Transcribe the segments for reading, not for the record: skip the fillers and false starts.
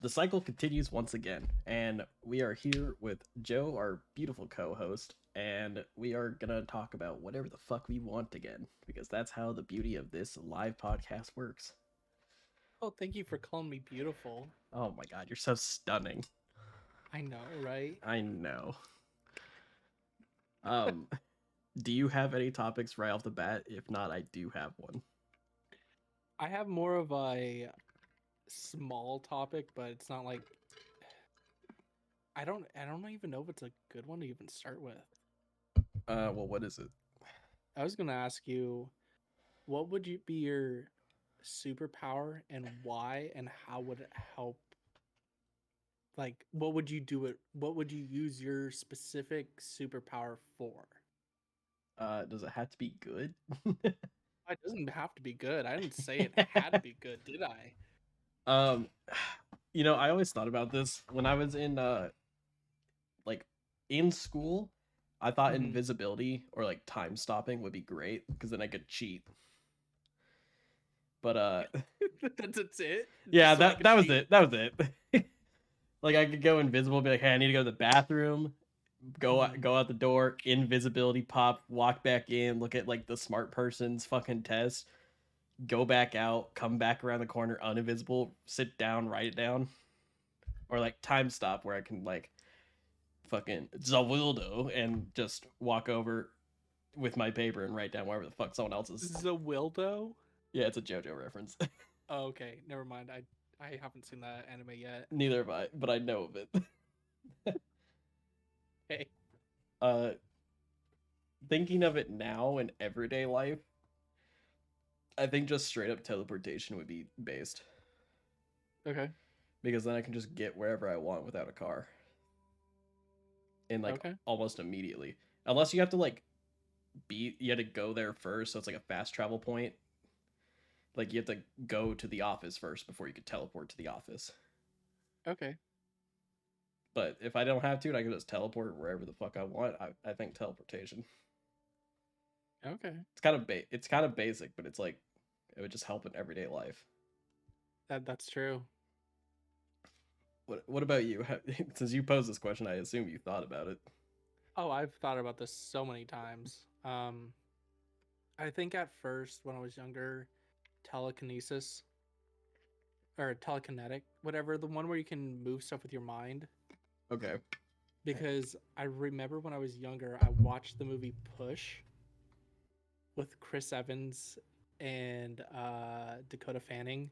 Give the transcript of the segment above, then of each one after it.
The cycle continues once again, and we are here with Joe, our beautiful co-host, and we are gonna talk about whatever the fuck we want again, because that's how the beauty of this live podcast works. Oh, thank you for calling me beautiful. Oh my god, you're so stunning. I know, right? I know. Um, do you have any topics right off the bat? If not, I do have one. I have more of a small topic, but it's not like I don't even know if it's a good one to even start with. Well, what is it? I was gonna ask you, what would you be your superpower and why, and how would it help? Like, what would you do it? What would you use your specific superpower for? Does it have to be good? It doesn't have to be good. I didn't say it had to be good, did I? um, I always thought about this when I was in like in school. I thought Mm-hmm. invisibility or like time stopping would be great because then I could cheat. But That's it. yeah, Just so I that could that was cheat. it. That was it. Like I could go invisible, be like, "Hey, I need to go to the bathroom." Mm-hmm. Go out the door, invisibility pop, walk back in, look at like the smart person's fucking test, go back out, come back around the corner, uninvisible, sit down, write it down, or like time stop where I can like fucking Zawildo and just walk over with my paper and write down whatever the fuck someone else's. Zawildo? Yeah, it's a JoJo reference. Oh, okay, never mind. I haven't seen that anime yet. Neither have I, but I know of it. Hey, uh, Thinking of it now in everyday life, I think just straight up teleportation would be based okay, because then I can just get wherever I want without a car and like okay, almost immediately. Unless you have to like you had to go there first, so it's like a fast travel point. Like you have to go to the office first before you could teleport to the office. okay, But if I don't have to, and I can just teleport wherever the fuck I want. I think teleportation. okay. It's kind of basic, but it's like it would just help in everyday life. That's true. What about you? Since you posed this question, I assume you thought about it. Oh, I've thought about this so many times. I think at first when I was younger, telekinesis or telekinetic, whatever, the one where you can move stuff with your mind. Okay. Because I remember when I was younger, I watched the movie Push with Chris Evans and Dakota Fanning.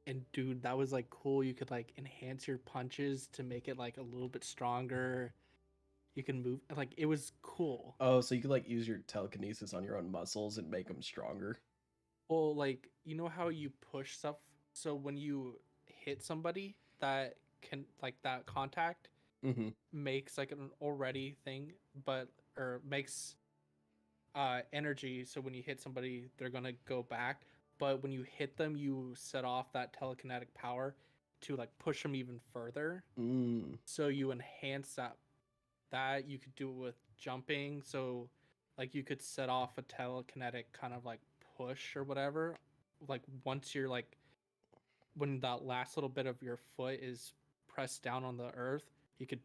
And dude, that was like cool. You could like enhance your punches to make it like a little bit stronger. You can move like it was cool. Oh, so you could like use your telekinesis on your own muscles and make them stronger. Well, like you know how you push stuff. So when you hit somebody, that can like that contact Mm-hmm. makes like an already thing, but or makes energy. So when you hit somebody, they're gonna go back. But when you hit them, you set off that telekinetic power to like push them even further. Mm. So you enhance that you could do it with jumping. So like you could set off a telekinetic kind of like push or whatever. Like once you're like when that last little bit of your foot is pressed down on the earth, you could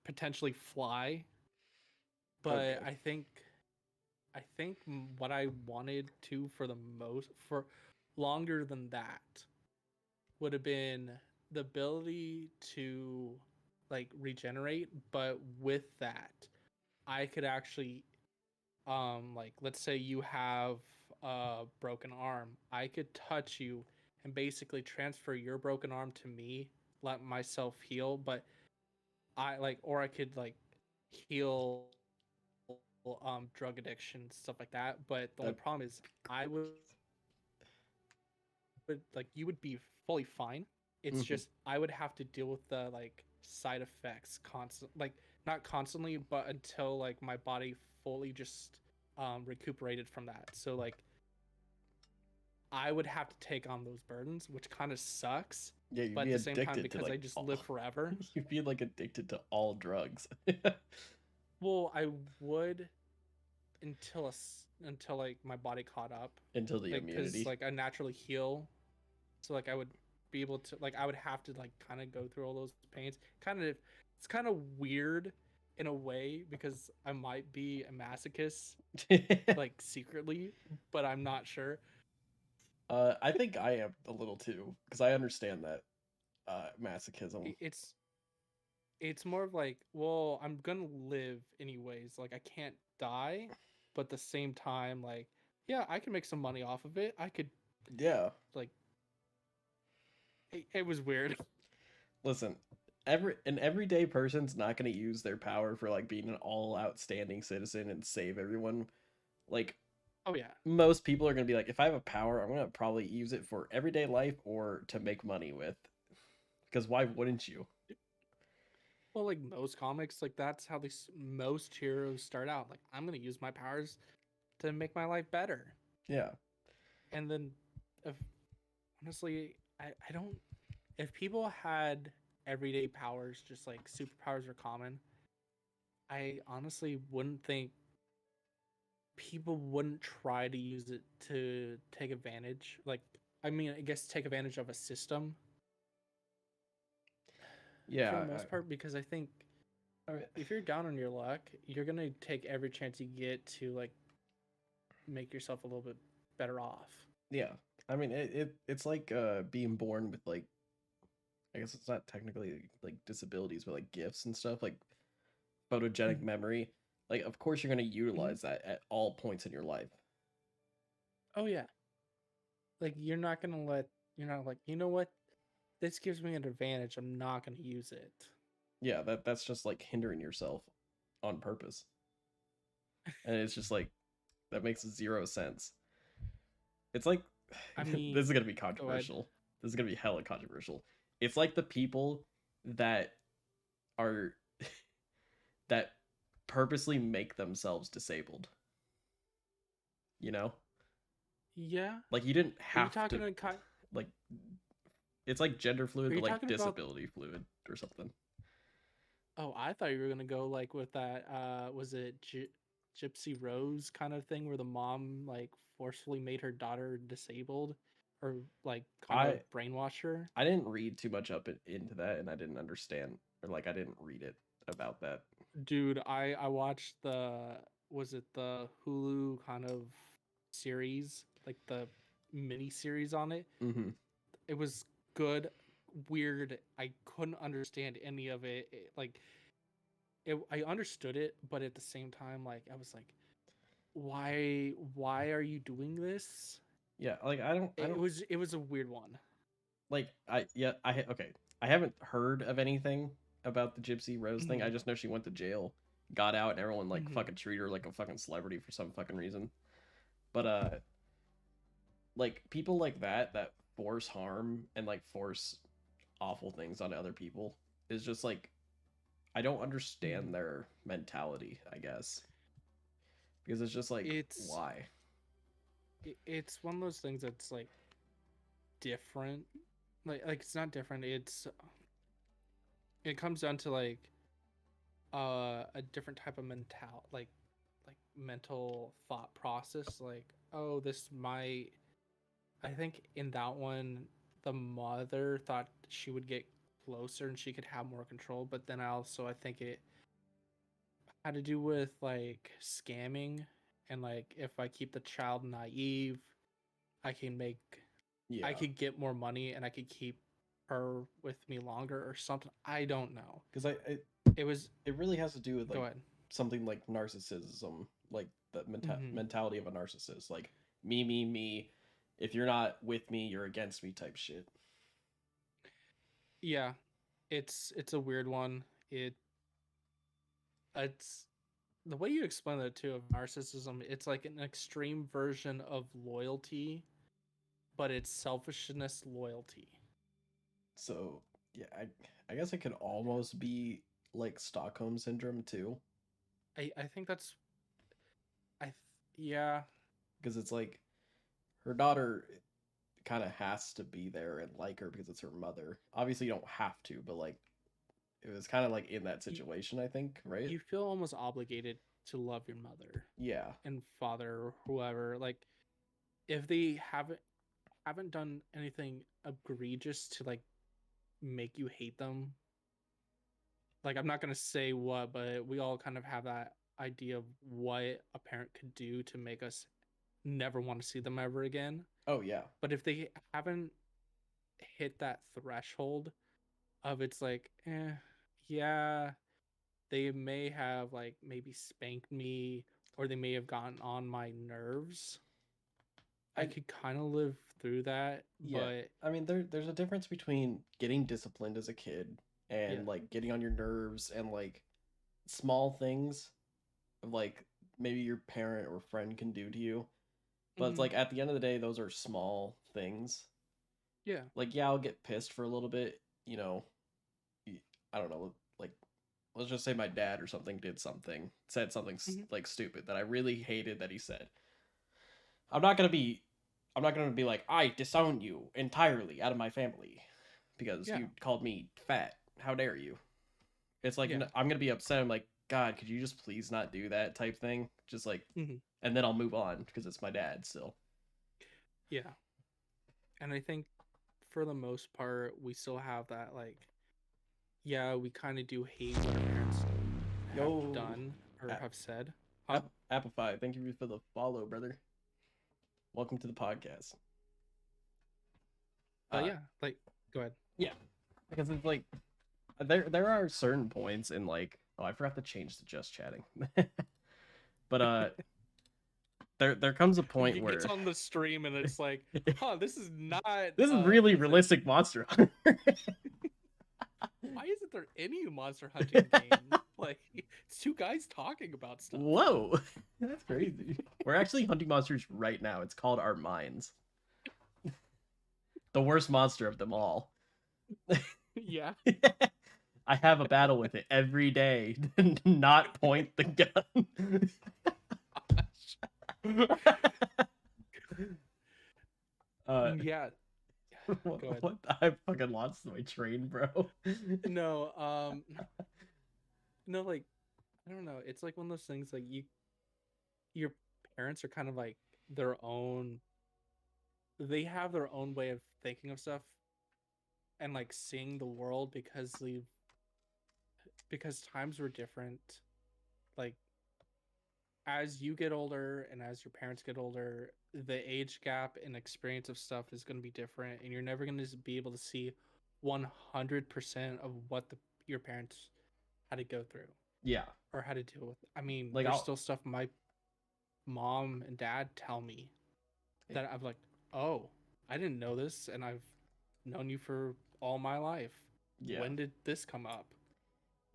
potentially fly. But Okay. I think what I wanted to for the most for longer than that would have been the ability to like regenerate, but with that, I could actually like let's say you have a broken arm, I could touch you and basically transfer your broken arm to me, let myself heal, but I like or I could like heal drug addiction stuff like that, but the only problem That. is I would like you would be fully fine. It's Mm-hmm. just I would have to deal with the like side effects constant like not constantly, but until like my body fully just recuperated from that. So like I would have to take on those burdens, which kind of sucks. Yeah, you'd But at be the same time, addicted to because like I just all. live forever, You'd be like addicted to all drugs. well, I would until like my body caught up, Until the like because immunity. like I naturally heal, so like I would be able to like I would have to like kind of go through all those pains. Kind of it's kind of weird in a way because I might be a masochist like secretly, but I'm not sure. I think I am a little too because I understand that masochism. It's more of like, well, I'm gonna live anyways. Like I can't die, but at the same time, like, yeah, I can make some money off of it. I could Yeah. like, it was weird. Listen, an everyday person's not going to use their power for like being an all outstanding citizen and save everyone. Like Oh yeah. most people are going to be like, if I have a power, I'm going to probably use it for everyday life or to make money with. Because why wouldn't you? Well, like most comics, like that's how these most heroes start out. Like I'm gonna use my powers to make my life better, Yeah. and then, if, honestly, I don't. If people had everyday powers, just like superpowers are common, I honestly wouldn't think people wouldn't try to use it to take advantage. Like, I mean, I guess take advantage of a system for the Yeah. most part, because I think I mean, if you're down on your luck, you're gonna take every chance you get to like make yourself a little bit better off. yeah. I mean, it's like being born with like I guess it's not technically like disabilities, but like gifts and stuff like photogenic Mhm. memory. Like, of course, you're going to Mhm. utilize that at all points in your life. Oh yeah, like you're not like, you know what, this gives me an advantage. I'm not gonna use it. Yeah, that's just like hindering yourself on purpose, and it's just like that makes zero sense. It's like I this is mean, gonna be go ahead. controversial. This is gonna be hella controversial. It's like the people that are that purposely make themselves disabled. You know, Yeah, like you didn't are you have talking to about like. It's like gender are fluid, you but like talking about disability fluid or something. Oh, I thought you were gonna go like with that. Was it Gypsy Rose kind of thing where the mom like forcefully made her daughter disabled, or like kind of I brainwash her? I didn't read too much into that, and I didn't understand, or like I didn't read it about that. Dude, I watched the was it the Hulu kind of series, like the mini series on it. Mm-hmm. It was good, weird. I couldn't understand any of it. I understood it, but at the same time, like I was like, why are you doing this? Yeah, like I don't It was a weird one. like okay. I haven't heard of anything about the Gypsy Rose thing. I Mhm, just know she went to jail, got out, and everyone like mhm. fucking treated her like a fucking celebrity for some fucking reason. But like people like that force harm and like force awful things on other people is just like I don't understand Mhm. their mentality, I guess. Because it's just like It's why? it's one of those things that's like different. Like it's not different. It comes down to like a different type of like mental thought process. Like, oh, this might. I think in that one, the mother thought she would get closer and she could have more control, but then I think it had to do with like scamming, and like if I keep the child naive, I can make I Yeah. could get more money and I could keep her with me longer or something. I don't know. Because It was it really has to do with Go like ahead. something like narcissism, like the Hmm. mentality of a narcissist, like me. If you're not with me, you're against me type shit. Yeah, it's a weird one. It's the way you explain that too of narcissism. It's like an extreme version of loyalty, but it's selfishness loyalty. So yeah, I guess it could almost be like Stockholm syndrome too, I think that's yeah. because it's like her daughter kind of has to be there and like her because it's her mother. Obviously, you don't have to, but like it was kind of like in that You, situation, I think, right? you feel almost obligated to love your mother Yeah. and father or whoever. Like if they haven't. haven't done anything egregious to like make you hate them, like I'm not gonna say what, but we all kind of have that idea of what a parent could do to make us never want to see them ever again. Oh yeah. But if they haven't hit that threshold of it's like, yeah, they may have like maybe spanked me or they may have gotten on my nerves. I I could kind of live through that, Yeah. but I mean, there's a difference between getting disciplined as a kid yeah. and like getting on your nerves and like small things of like maybe your parent or friend can do to you. But it's Hmm. like at the end of the day, those are small things. Yeah. Like, yeah, I'll get pissed for a little bit, you know. I don't know, like let's just say my dad or something did something, said something Hmm. like stupid that I really hated that he said. I'm not gonna be, I'm not gonna be like I disown you entirely out of my family because Yeah. you called me fat. How dare you? It's like Yeah. I'm gonna be upset. I'm like, God, could you just please not do that type thing? Just like, Hmm. and then I'll move on because it's my dad still. Yeah. And I think for the most part, we still have that like, yeah, we kind of do hate what our parents have Yo, done or have said, huh? Applefy, thank you for the follow, brother. Welcome to the podcast. But Uh, yeah, like, go ahead. yeah, because it's like there are certain points in like, oh, I forgot to change the just chatting. But there comes a point He gets where on the stream and it's like, huh, this is not. this is really It's like, realistic Monster Hunter. why isn't there any monster hunting game? Like, it's two guys talking about stuff. Whoa, that's crazy. We're actually hunting monsters right now. It's called our minds. The worst monster of them all. Yeah. I have a battle with it every day. Not point the gun. uh, Yeah. what, Go ahead. what? I fucking lost my train, bro. No, no, like, I don't know. It's like one of those things like your parents are kind of like their own, they have their own way of thinking of stuff and like seeing the world because times were different. Like as you get older and as your parents get older, the age gap and experience of stuff is going to be different, and you're never going to be able to see 100% of what your parents had to go through Yeah, or how to deal with. I mean, like there's I'll still stuff my mom and dad tell me that I'm like, oh, I didn't know this, and I've known you for all my life. yeah. When did this come up?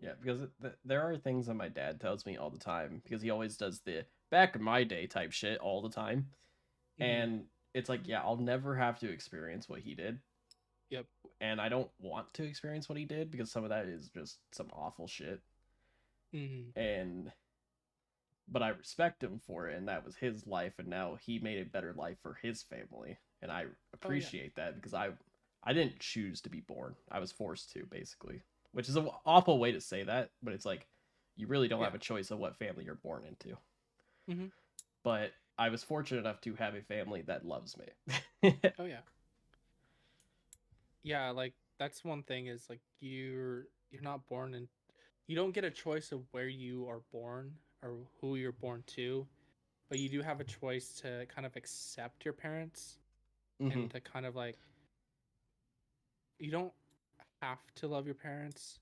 Yeah, because there are things that my dad tells me all the time because he always does the back in my day type shit all the time. Mm-hmm. And it's like, yeah, I'll never have to experience what he did. Yep. And I don't want to experience what he did because some of that is just some awful shit. Mm-hmm. And but I respect him for it and that was his life and now he made a better life for his family. And I Oh yeah. appreciate that because I didn't choose to be born. I was forced to basically, which is an awful way to say that, but it's like you really don't have Yeah. a choice of what family you're born into. Mm-hmm. But I was fortunate enough to have a family that loves me. Oh yeah. Yeah, like that's one thing is like you're not born and you don't get a choice of where you are born or who you're born to, but you do have a choice to kind of accept your parents Hmm. and to kind of like you don't have to love your parents,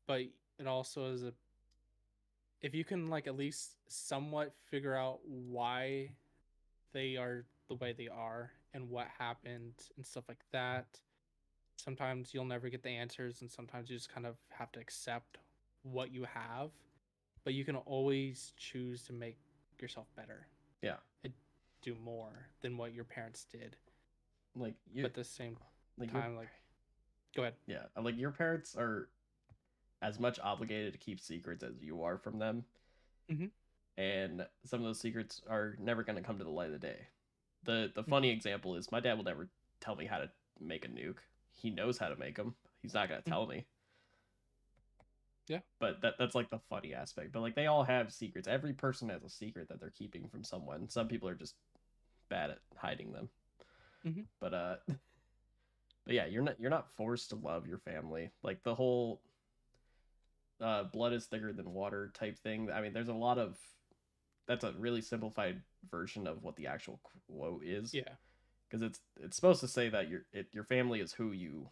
but it also is a if you can like at least somewhat figure out why they are the way they are and what happened and stuff like that. Sometimes you'll never get the answers, and sometimes you just kind of have to accept what you have. But you can always choose to make yourself better Yeah, and do more than what your parents did. like you, But at the same like your, time, like, go ahead. yeah, like your parents are as much obligated to keep secrets as you are from them, Mm-hmm. and some of those secrets are never going to come to the light of day. The Mm-hmm. funny example is my dad will never tell me how to make a nuke. He knows how to make them. He's not going to Mm-hmm. tell me. Yeah. But that's like the funny aspect. But like they all have secrets. Every person has a secret that they're keeping from someone. Some people are just bad at hiding them. Hmm. But but yeah, you're not forced to love your family. Like the whole blood is thicker than water type thing. I mean, there's a lot of that's a really simplified version of what the actual quote is, Yeah. because it's supposed to say that your family is who you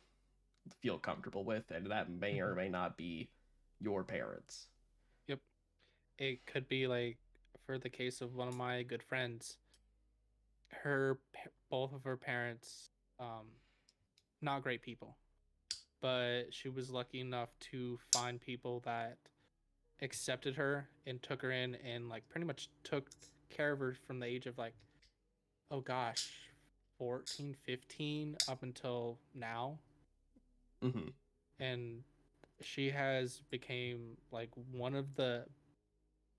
feel comfortable with, and that may or Hmm. may not be your parents. Yep. It could be like, for the case of one of my good friends, both of her parents, um, not great people, but she was lucky enough to find people that accepted her and took her in and like pretty much took care of her from the age of like, oh gosh, 14, 15 up until now. Mm-hmm. And she has became like one of the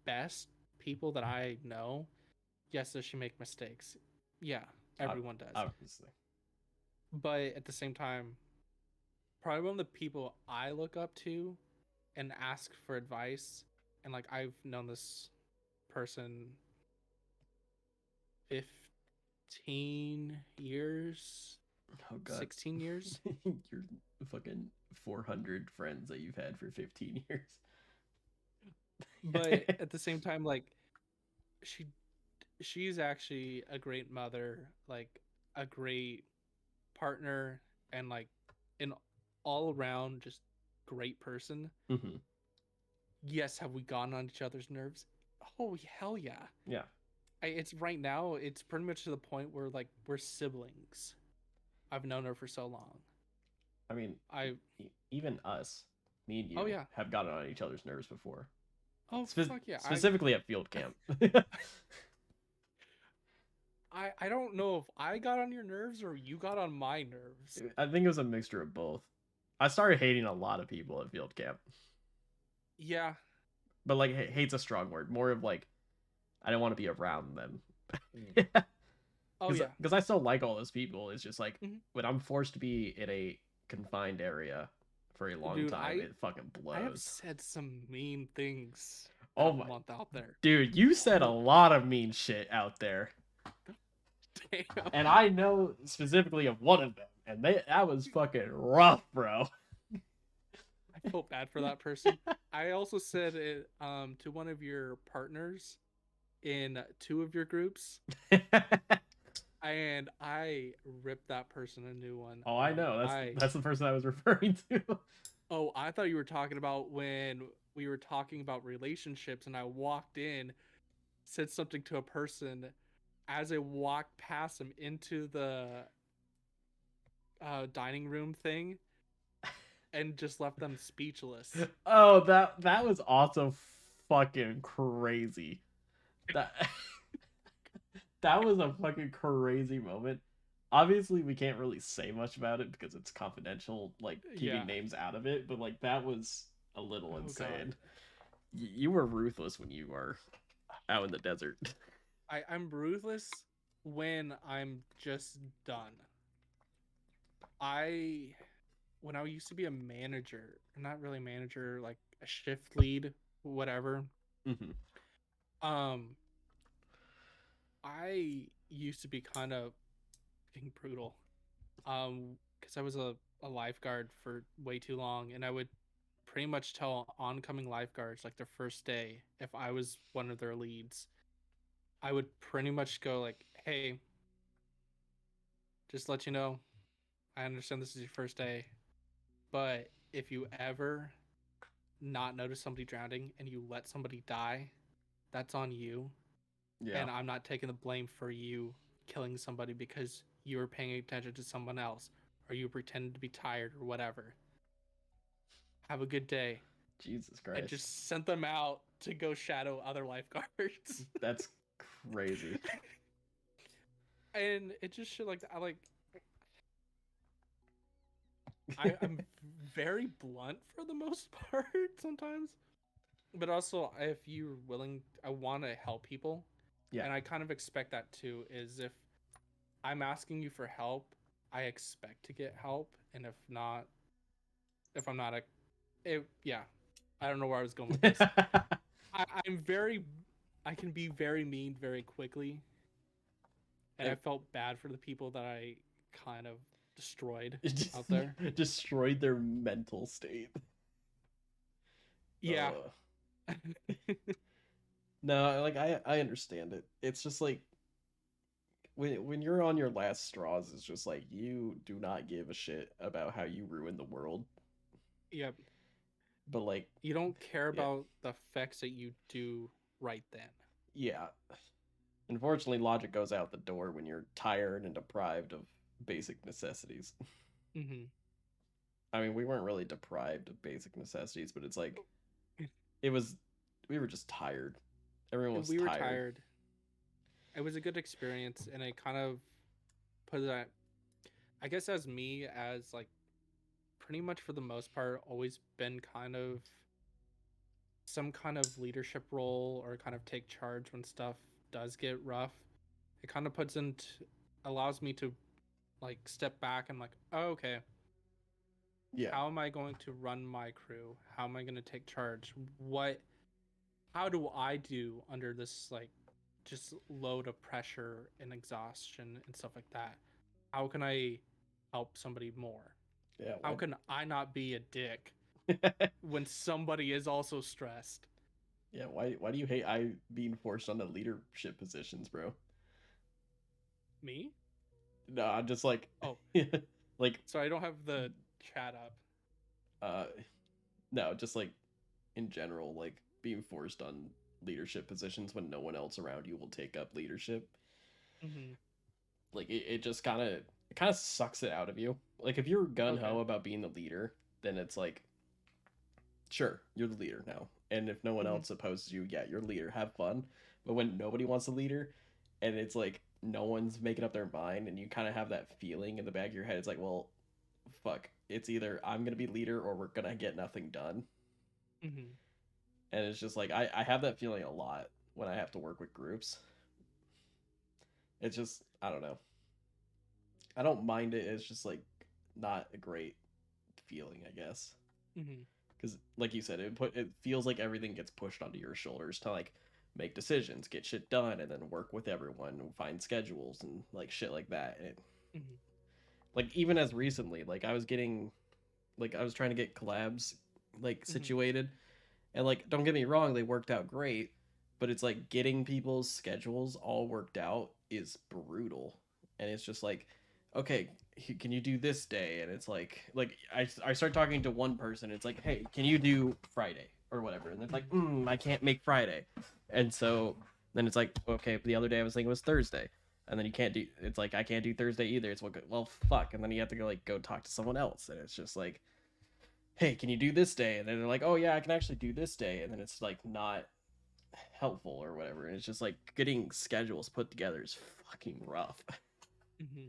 best people that I know. Yes, does she make mistakes? Yeah, everyone does. Obviously. But at the same time, probably one of the people I look up to and ask for advice. And like, I've known this person 15 years, Oh god. 16 years. Your fucking 400 friends that you've had for 15 years. But at the same time, like, she she's actually a great mother, like a great partner, and like an all around just great person. Mm-hmm. Yes, have we gotten on each other's nerves? Oh hell yeah. Yeah. It's right now, it's pretty much to the point where like we're siblings. I've known her for so long. I mean, I even us, me and Oh you, yeah. have gotten on each other's nerves before. Oh fuck yeah. Specifically at field camp. I don't know if I got on your nerves or you got on my nerves. I think it was a mixture of both. I started hating a lot of people at field camp, Yeah. but like hate's a strong word. More of like I don't want to be around them. Oh yeah. Because I still like all those people. It's just like Mhm. when I'm forced to be in a confined area for a long Dude, time, it fucking I have blows. said some mean things Oh that my month out there. dude, you said a lot of mean shit out there. Damn. And I know specifically of one of them, and that was fucking rough, bro. I felt bad for that person. I also said it to one of your partners in two of your groups, and I ripped that person a new one. Oh, I know. That's I that's the person I was referring to. Oh, I thought you were talking about when we were talking about relationships, and I walked in, said something to a person as I walked past him into the dining room thing, and just left them speechless. Oh, that was also fucking crazy. That that was a fucking crazy moment. Obviously, we can't really say much about it because it's confidential, like Yeah. keeping names out of it, but like that was a little Oh god. insane. You were ruthless when you were out in the desert. I'm ruthless when I'm just done. I when I used to be a manager, not really manager, like a shift lead, whatever. Hmm. Um, I used to be kind of being brutal. Because I was a lifeguard for way too long, and I would pretty much tell oncoming lifeguards like their first day, if I was one of their leads, I would pretty much go like, "Hey, just let you know, I understand this is your first day, but if you ever not notice somebody drowning and you let somebody die, that's on you, Yeah. and I'm not taking the blame for you killing somebody because you were paying attention to someone else or you pretended to be tired or whatever. Have a good day." Jesus And Christ. just sent them out to go shadow other lifeguards. That's crazy. And it just shit like that. I'm very blunt for the most part sometimes. But also, if you're willing, I want to help people. Yeah. And I kind of expect that too, is if I'm asking you for help, I expect to get help. And if I'm not yeah, I don't know where I was going with this. I'm very, I can be very mean very quickly. And I And felt bad for the people that I kind of destroyed It just out there. destroyed their mental state. Yeah. Uh, no, like I understand it. It's just like when you're on your last straws, it's just like you do not give a shit about how you ruin the world. Yeah. But like, You don't care yeah, about the effects that you do right then. yeah. Unfortunately, logic goes out the door when you're tired and deprived of basic necessities. Hmm. I mean, we weren't really deprived of basic necessities, but it's like it was. We were just tired. Everyone was We were tired. tired. It was a good experience, and it kind of put that. I guess as me as like pretty much for the most part always been kind of some kind of leadership role or kind of take charge when stuff does get rough. It kind of puts into allows me to like step back and like, oh, okay, Yeah, how am I going to run my crew? How am I going to take charge? What how do I do under this like just load of pressure and exhaustion and stuff like that? How can I help somebody more? yeah. How Why? can I not be a dick when somebody is also stressed? Yeah, why do you hate I being forced onto leadership positions, bro? Me? No, I'm just like Oh, like so I don't have the chat up. uh no, just like in general, like being forced on leadership positions when no one else around you will take up leadership. Mm-hmm. Like it just kind of sucks it out of you. Like if you're gun Okay. ho about being the leader, then it's like sure, you're the leader now. And if no one Mm-hmm. else opposes you, yeah, you're the leader. Have fun. But when nobody wants a leader and it's like no one's making up their mind and you kind of have that feeling in the back of your head, it's like, well, fuck. It's either I'm going to be leader or we're going to get nothing done. Mm-hmm. And it's just like, I have that feeling a lot when I have to work with groups. It's just, I don't know. I don't mind it. It's just like not a great feeling, I guess. Mm-hmm. Because like you said, it feels like everything gets pushed onto your shoulders to like make decisions, get shit done, and then work with everyone and find schedules and like shit like that. And Mm-hmm. like even as recently, like I was trying to get collabs like Mm-hmm. situated, and like don't get me wrong, they worked out great, but it's like getting people's schedules all worked out is brutal, and it's just like okay, can you do this day? And it's like I start talking to one person, it's like hey, can you do Friday or whatever, and it's like Mm-hmm. I can't make Friday, and so then it's like okay, the other day I was thinking it was Thursday, and then you can't do, it's like I can't do Thursday either. It's like well fuck, and then you have to go talk to someone else, and it's just like hey, can you do this day? And then they're like, oh yeah, I can actually do this day, and then it's like not helpful or whatever. And it's just like getting schedules put together is fucking rough. Mm-hmm.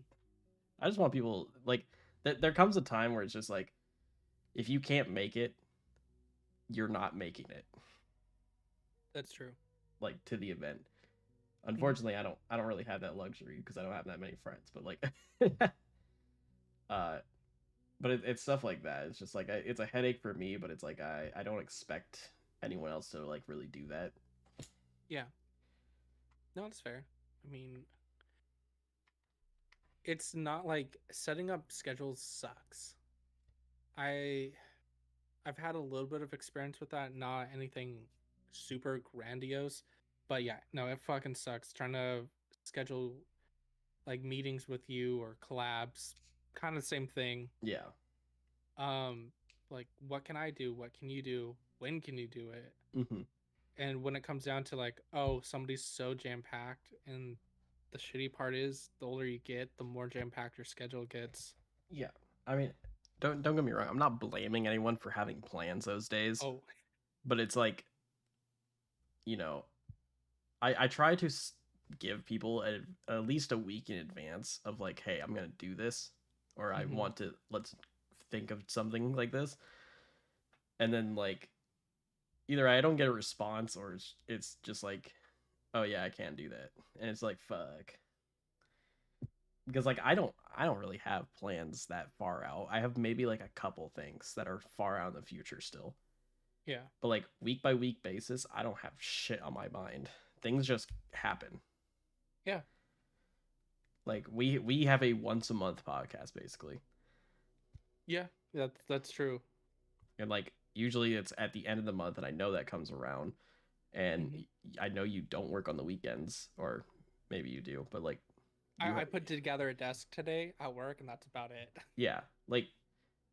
I just want people like that. There comes a time where it's just like if you can't make it, you're not making it That's true. like to the event. Mm-hmm. Unfortunately, I don't really have that luxury because I don't have that many friends. But like, uh, but it's stuff like that. It's just like it's a headache for me, but it's like I don't expect anyone else to like really do that. Yeah. No, that's fair. I mean, it's not like setting up schedules sucks. I I've had a little bit of experience with that, not anything super grandiose, but yeah, no, it fucking sucks trying to schedule like meetings with you or collabs. Kind of the same thing. Yeah. Um, like what can I do? What can you do? When can you do it? Hmm. And when it comes down to like, oh, somebody's so jam packed, and the shitty part is, the older you get, the more jam packed your schedule gets. Yeah. I mean, don't get me wrong. I'm not blaming anyone for having plans those days, Oh, but it's like you know, I try to give people at least a week in advance of like, hey, I'm gonna do this, or I mm-hmm, want to let's think of something like this, and then like either I don't get a response or it's just like, oh yeah, I can't do that, and it's like fuck. Because like I don't really have plans that far out. I have maybe like a couple things that are far out in the future still. yeah, But like week by week basis, I don't have shit on my mind. Things just happen. yeah. Like we have a once a month podcast basically, Yeah, that's true. and like usually it's at the end of the month, and I know that comes around, and Hmm. I know you don't work on the weekends, or maybe you do, but like I put together a desk today at work, and that's about it. yeah, like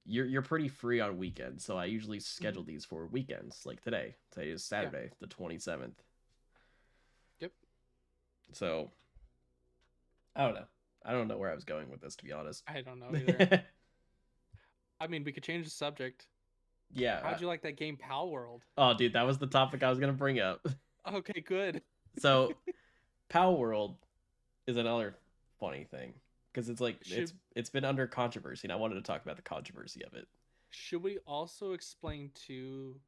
you're pretty free on weekends, so I usually Hmm. schedule these for weekends. Like today, today is Yeah. Saturday, the 27th. Yep. So I don't know. I don't know where I was going with this, to be honest. I don't know either. I mean, we could change the subject. Yeah. How'd you like that game, Pal World? Oh, dude, that was the topic I was gonna bring up. Okay, good. So, Pow World is another funny thing because it's like Should it's been under controversy, and I wanted to talk about the controversy of it. should we also explain too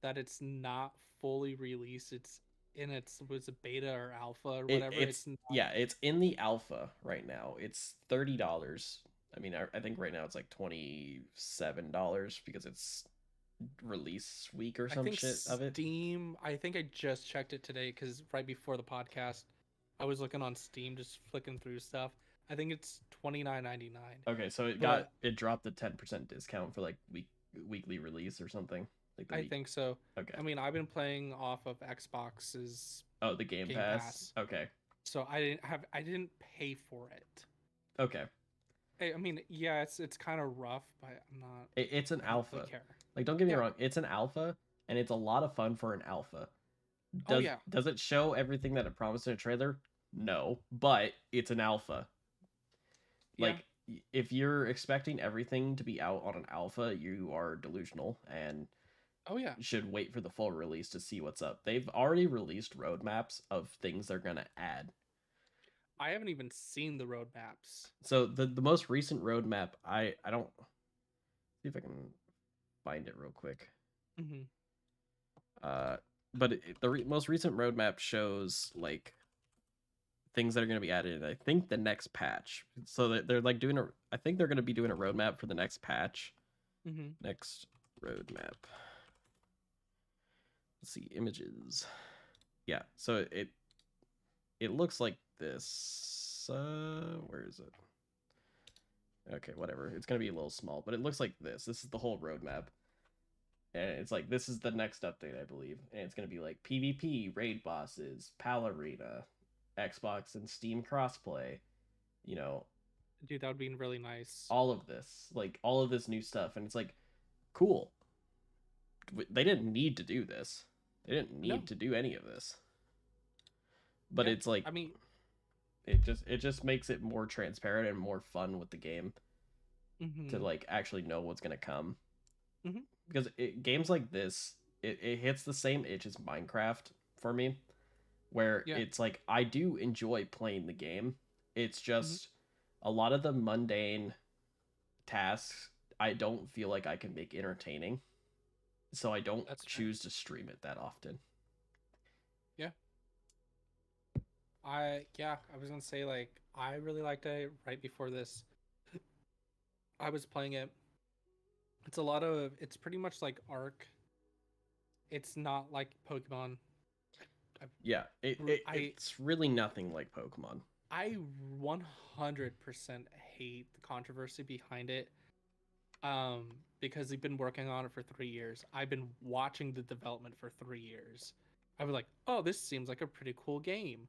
that it's not fully released? It's in its was a beta or alpha or whatever. It's It's not. yeah, it's in the alpha right now. It's $30. I mean, I think right now it's like $27 because it's release week or I some think shit of it. Steam. I think I just checked it today because right before the podcast, I was looking on Steam, just flicking through stuff. I think it's 29.99. Okay, so But it dropped the 10% discount for like weekly release or something like the I week. think so. Okay. I mean, I've been playing off of Xbox's Oh, the Game Game Pass. Pass, Okay. so I didn't pay for it. Okay. I mean, yeah, it's kind of rough, but I'm not. It's an I don't really alpha. care. Like, don't get me Yeah. wrong, it's an alpha, and it's a lot of fun for an alpha. Oh yeah. Does it show everything that it promised in a trailer? No, but it's an alpha. Yeah. Like, if you're expecting everything to be out on an alpha, you are delusional and Oh yeah. should wait for the full release to see what's up. They've already released roadmaps of things they're gonna add. I haven't even seen the roadmaps. So the most recent roadmap, I don't see if I can find it real quick. Hmm. Uh, but most recent roadmap shows like things that are going to be added in, I think, the next patch. So that they're like doing a, I think they're going to be doing a roadmap for the next patch. Hmm. Next roadmap. Let's see images. Yeah, so it looks like this. Where is it? Okay, whatever. It's gonna be a little small, but it looks like this. This is the whole roadmap. And it's like this is the next update, I believe. And it's gonna be like PvP, raid bosses, Pal Arena, Xbox and Steam crossplay, you know, Dude, that would be really nice. all of this. Like all of this new stuff. And it's like, cool. They didn't need to do this. They didn't No. need to do any of this. But Yeah. it's like I mean, it just makes it more transparent and more fun with the game to hmm. like actually know what's gonna come. Hmm. Because games like this, it hits the same itch as Minecraft for me, where Yeah. it's like I do enjoy playing the game. It's Hmm. just a lot of the mundane tasks I don't feel like I can make entertaining, so I don't That's fair. choose to stream it that often. Yeah. I was gonna say like I really liked it right before this. I was playing it. It's pretty much like Ark. It's not like Pokemon. Yeah, I it's really nothing like Pokemon. I 100% hate the controversy behind it. Because they've been working on it for 3 years. I've been watching the development for 3 years. I was like, oh, this seems like a pretty cool game.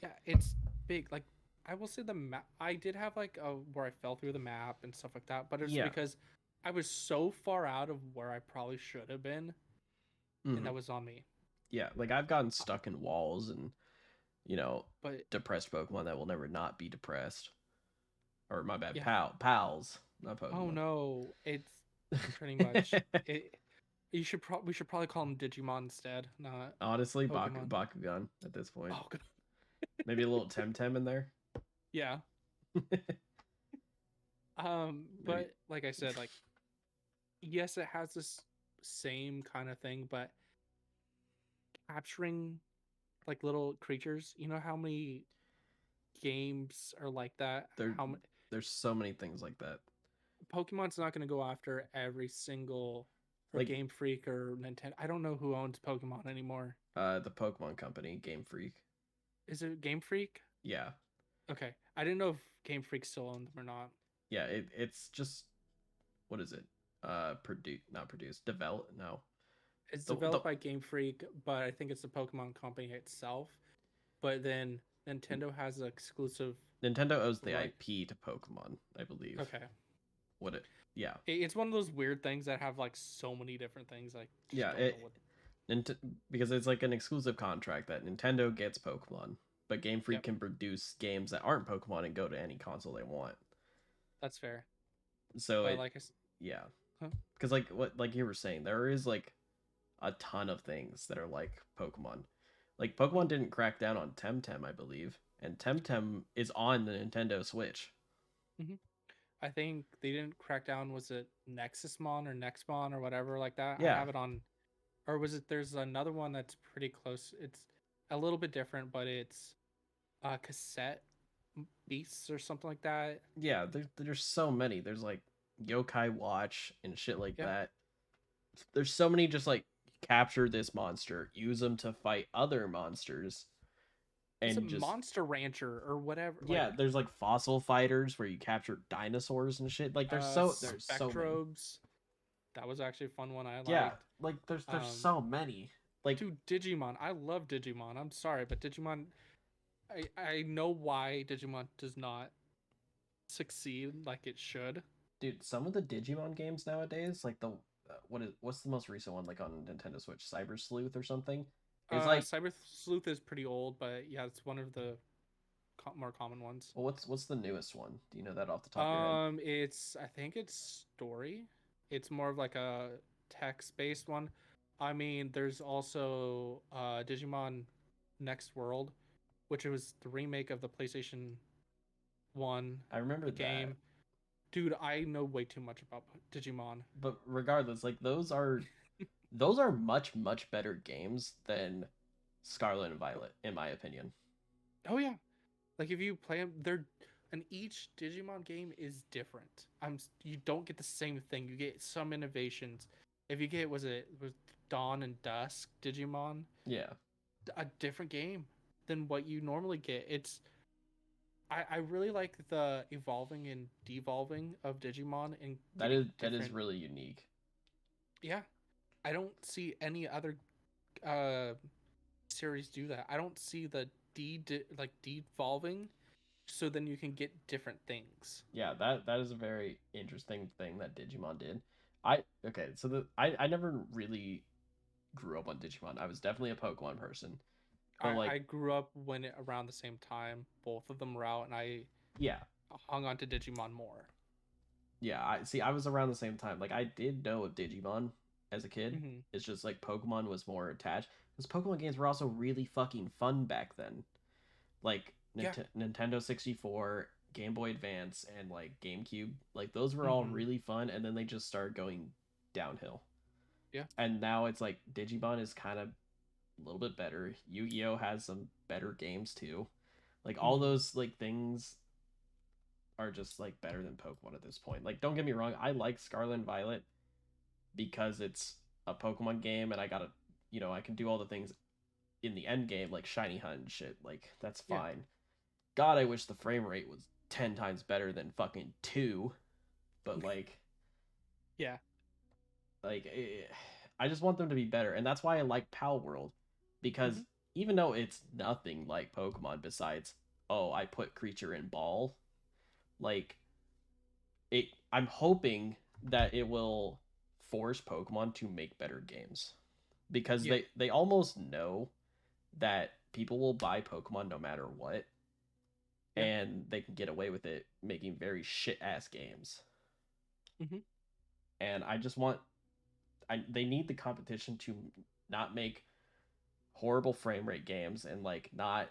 Yeah, it's big. Like, I will say the map. I did have like a where I fell through the map and stuff like that, but it's Yeah. because I was so far out of where I probably should have been, and Hmm. that was on me. Yeah, like I've gotten Uh, stuck in walls and you know But depressed Pokemon that will never not be depressed. Or my bad, yeah, pals, not oh Pokemon. no, it's pretty much it. We should probably call them Digimon instead, not Honestly, Pokemon. Bakugan at this point. Oh god, Maybe a little Temtem in there. yeah. Maybe. But like I said, like yes, it has this same kind of thing, but capturing like little creatures. You know how many games are like that? There, How many there's so many things like that. Pokemon's not going to go after every single or Like Game Freak or Nintendo. I don't know who owns Pokemon anymore. the Pokemon Company, Game Freak. Is it Game Freak? Yeah, Okay, I didn't know if Game Freak still owned them or not. Yeah, it's just what is it? Produce not produce, develop no. It's The developed by Game Freak, but I think it's the Pokemon Company itself. But then Nintendo has an exclusive Nintendo owes the right. IP to Pokemon, I believe. Okay, What it yeah. it's one of those weird things that have like so many different things. I just Yeah, don't know what. because it's like an exclusive contract that Nintendo gets Pokemon, but Game Freak Yep, can produce games that aren't Pokemon and go to any console they want. that's fair. So But it like yeah, huh? because like you were saying, there is like a ton of things that are like Pokemon. Like Pokemon Mhm, didn't crack down on Temtem, I believe, and Temtem is on the Nintendo Switch. mhm. I think they didn't crack down. Was it Nexusmon or Nexmon or whatever like that? I Yeah, have it on, or was it? There's another one that's pretty close. It's a little bit different, but it's cassette beasts or something like that. yeah. There's so many. There's like Yokai Watch and shit like Yeah, that. There's so many just like capture this monster, use them to fight other monsters, is it and just Monster Rancher or whatever? yeah. Like There's like fossil fighters where you capture dinosaurs and shit. Like there's so many. Spectrobes. That was actually a fun one I Yeah, liked. like there's Um, so many. Like Dude, Digimon. I love Digimon. I'm sorry, but Digimon. I know why Digimon does not succeed like it should. dude, some of the Digimon games nowadays, like the what's the most recent one like on Nintendo Switch, Cyber Sleuth or something, is like Cyber Sleuth is pretty old, but yeah, it's one of the more common ones. well, what's the newest one? Do you know that off the top of your head? It's I think it's story. It's more of like a text-based one. I mean, there's also Digimon Next World, which was the remake of the PlayStation 1 I remember that, game. Dude, I know way too much about Digimon. but regardless, like those are much better games than Scarlet and Violet, in my opinion. Oh yeah, like if you play them, they're and each Digimon game is different. You don't get the same thing. You get some innovations. If you get was Dawn and Dusk Digimon, Yeah, a different game than what you normally get. I really like the evolving and devolving of Digimon and getting that is different. really unique. Yeah, I don't see any other uh series do that. I don't see the like devolving so then you can get different things. Yeah, that is a very interesting thing that Digimon did. I okay, so I never really grew up on Digimon. I was definitely a Pokemon person. But I like grew up when around the same time both of them were out, and I yeah, hung on to Digimon more. yeah, I see I was around the same time. Like I did know of Digimon as a kid. Hmm. It's just like Pokemon was more attached. Because Pokemon games were also really fucking fun back then. Like Yeah. Nintendo 64, Game Boy Advance, and like GameCube. Like those were all Hmm. really fun, and then they just started going downhill. Yeah. And now it's like Digimon is kind of a little bit better. Yu-Gi-Oh has some better games too. Like all Hmm. those like things are just like better than Pokemon at this point. Like don't get me wrong, I like Scarlet and Violet because it's a Pokemon game and I gotta I can do all the things in the end game like shiny hunt and shit. Like that's Yeah. fine. God, I wish the frame rate was 10 times better than fucking 2, but Yeah. like I just want them to be better and that's why I like Pal World because Hmm. even though it's nothing like Pokemon besides oh, I put creature in ball, like it I'm hoping that it will force Pokemon to make better games because Yeah. they almost know that people will buy Pokemon no matter what Yeah. and they can get away with it making very shit ass games. Hmm. And I just want they need the competition to not make horrible frame rate games and like not,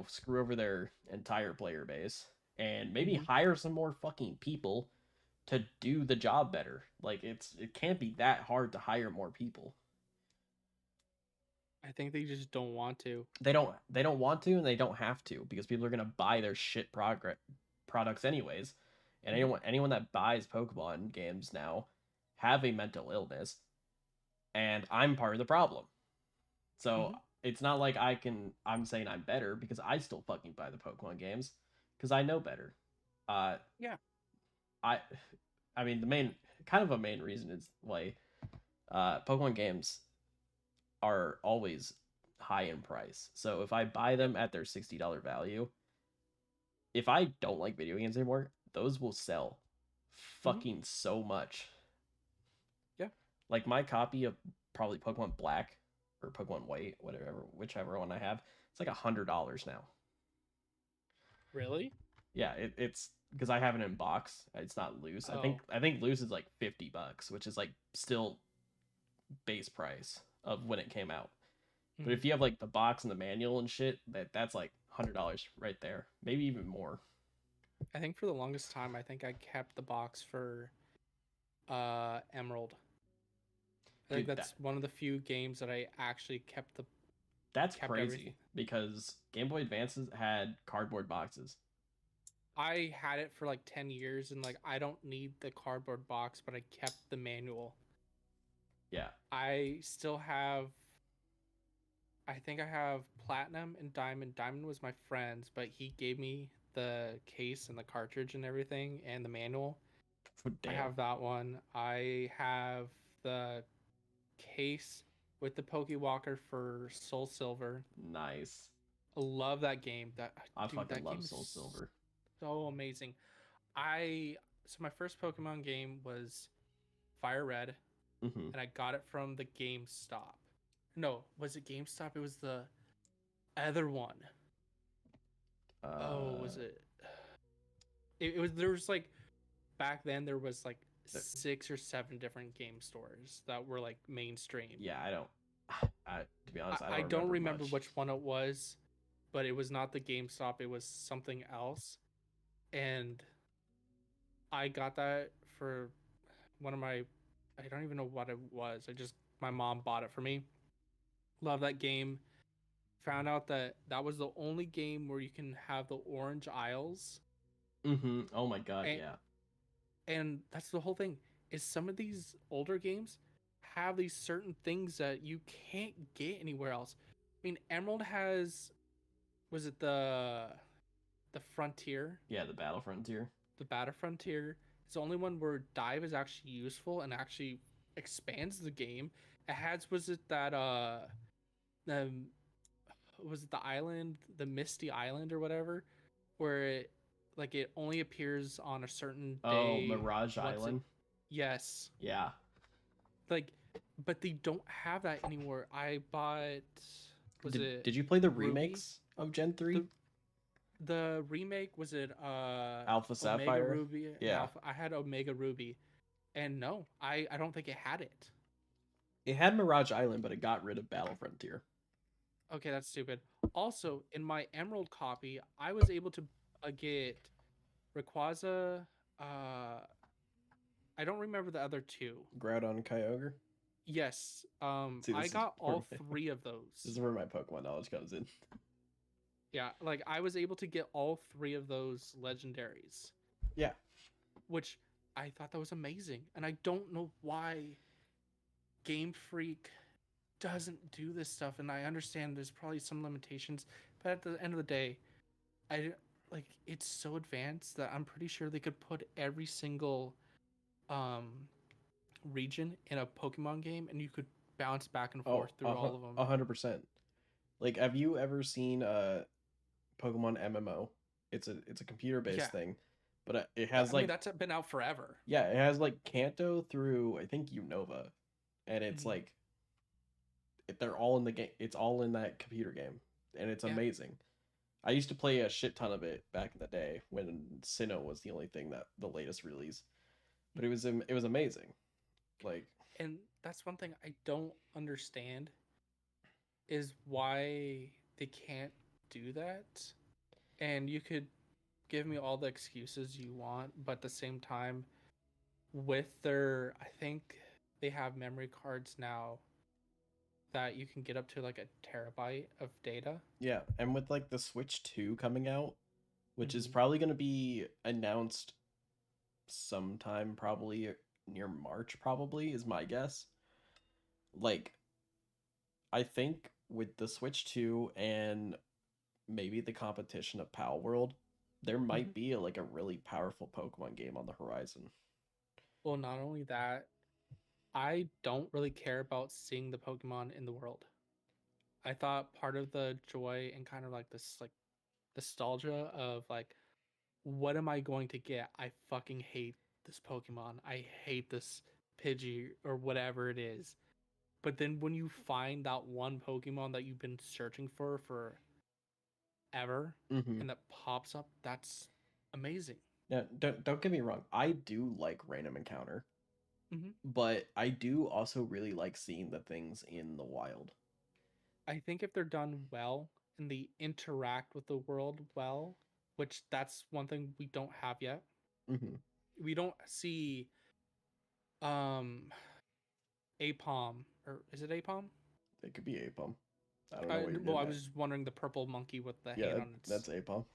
screw over their entire player base and maybe Hmm. hire some more fucking people to do the job better. Like it can't be that hard to hire more people. I think they just don't want to. They don't want to and they don't have to because people are going to buy their shit products anyways. And Hmm. anyone that buys Pokemon games now have a mental illness and I'm part of the problem. So Hmm. it's not like I'm saying I'm better because I still fucking buy the Pokemon games because I know better. Uh, Yeah. I I mean the main kind of a main reason is like Pokemon games are always high in price. So if I buy Yep. them at their $60 value, if I don't like video games anymore, those will sell Hmm. fucking so much. Yeah. Like my copy of probably Pokemon Black or Pokemon White, whatever, whichever one I have, it's like $100 now. Really? Yeah, it's because I have it in box. It's not loose. Oh. I think loose is like $50, which is like still base price of when it came out. But Hmm. if you have like the box and the manual and shit, that's like $100 right there, maybe even more. I think for the longest time, I think I kept the box for Emerald. I think Dude, that's one of the few games that I actually that's kept everything. crazy because Game Boy Advances had cardboard boxes. I had it for like 10 years and like I don't need the cardboard box, but I kept the manual. Yeah. I still have I think I have platinum and diamond. Diamond was my friend's, but he gave me the case and the cartridge and everything and the manual. Oh, I damn. have that one. I have the case with the Pokewalker for Soul Silver. Nice. I love that game. I Dude, fucking that love game Soul is Silver. so amazing. I so my first Pokemon game was Fire Red, Mm-hmm. and I got it from the GameStop. No, was it GameStop? It was the other one. Oh, Uh, was it? It was there was like back then there was like 6 or 7 different game stores that were like mainstream. yeah, I don't. To be I, honest, I I don't don't remember remember much. which one it was, but it was not the GameStop. It was something else, and I got that for one of my. I don't even know what it was. I just my mom bought it for me. Love that game. Found out that that was the only game where you can have the orange aisles, Mm-hmm. Oh my god, and yeah. that's the whole thing. Is some of these older games have these certain things that you can't get anywhere else. I mean, Emerald has was it the Frontier, Yeah, the Battle Frontier. the Battle Frontier. It's the only one where dive is actually useful and actually expands the game. It has was it that um was it the island, the Misty Island or whatever, where it like it only appears on a certain Oh, day Mirage once it Island. yes. Yeah. Like but they don't have that anymore. I bought was it Did you play the Ruby? remakes of Gen 3? The the remake was it Alpha Omega Sapphire? Ruby and Yeah. Alpha I had Omega Ruby and no, I don't think it had it. It had Mirage Island, but it got rid of Battle Frontier. Okay, that's stupid. Also, in my Emerald copy, I was able to get Rayquaza. Uh, I don't remember the other two. Groudon, Kyogre. Yes, See, I this is got where all three of this those. is where my Pokemon knowledge comes in. Yeah, like I was able to get all three of those legendaries, Yeah. which I thought that was amazing. And I don't know why Game Freak doesn't do this stuff. And I understand there's probably some limitations, but at the end of the day, I like it's so advanced that I'm pretty sure they could put every single um region in a Pokemon game and you could bounce back and Oh, forth through all of them. 100%. Like, have you ever seen Pokemon MMO? It's a computer based Yeah. thing, but it has I mean like that's been out forever. yeah, it has like Kanto through I think Unova, and it's Mhm. like they're all in the game. It's all in that computer game, and it's Yeah. amazing. I used to play a shit ton of it back in the day when Sinnoh was the only thing that the latest release, but it was amazing. Like, And that's one thing I don't understand is why they can't do that. And you could give me all the excuses you want, but at the same time with their I think they have memory cards now that you can get up to like a terabyte of data. yeah, and with like the Switch 2 coming out, which is Mm-hmm. probably going to be announced sometime probably near March probably is my guess. Like I think with the Switch 2 and maybe the competition of Pal World, there Mhm. might be like a really powerful Pokemon game on the horizon. Well, not only that, I don't really care about seeing the Pokemon in the world. I thought part of the joy and kind of like this like nostalgia of like what am I going to get? I fucking hate this Pokemon. I hate this Pidgey or whatever it is. But then when you find that one Pokemon that you've been searching for forever Mm-hmm. and that pops up, that's amazing. Now, don't get me wrong. I do like random encounter, Hmm. but I do also really like seeing the things in the wild. I think if they're done well and they interact with the world well, which that's one thing we don't have yet. Mm-hmm. We don't see um Apom, or is it Apom? It could be Apom. I don't know what you're Well, I getting at. was just wondering the purple monkey with the Yeah, hand on its. that's Apom.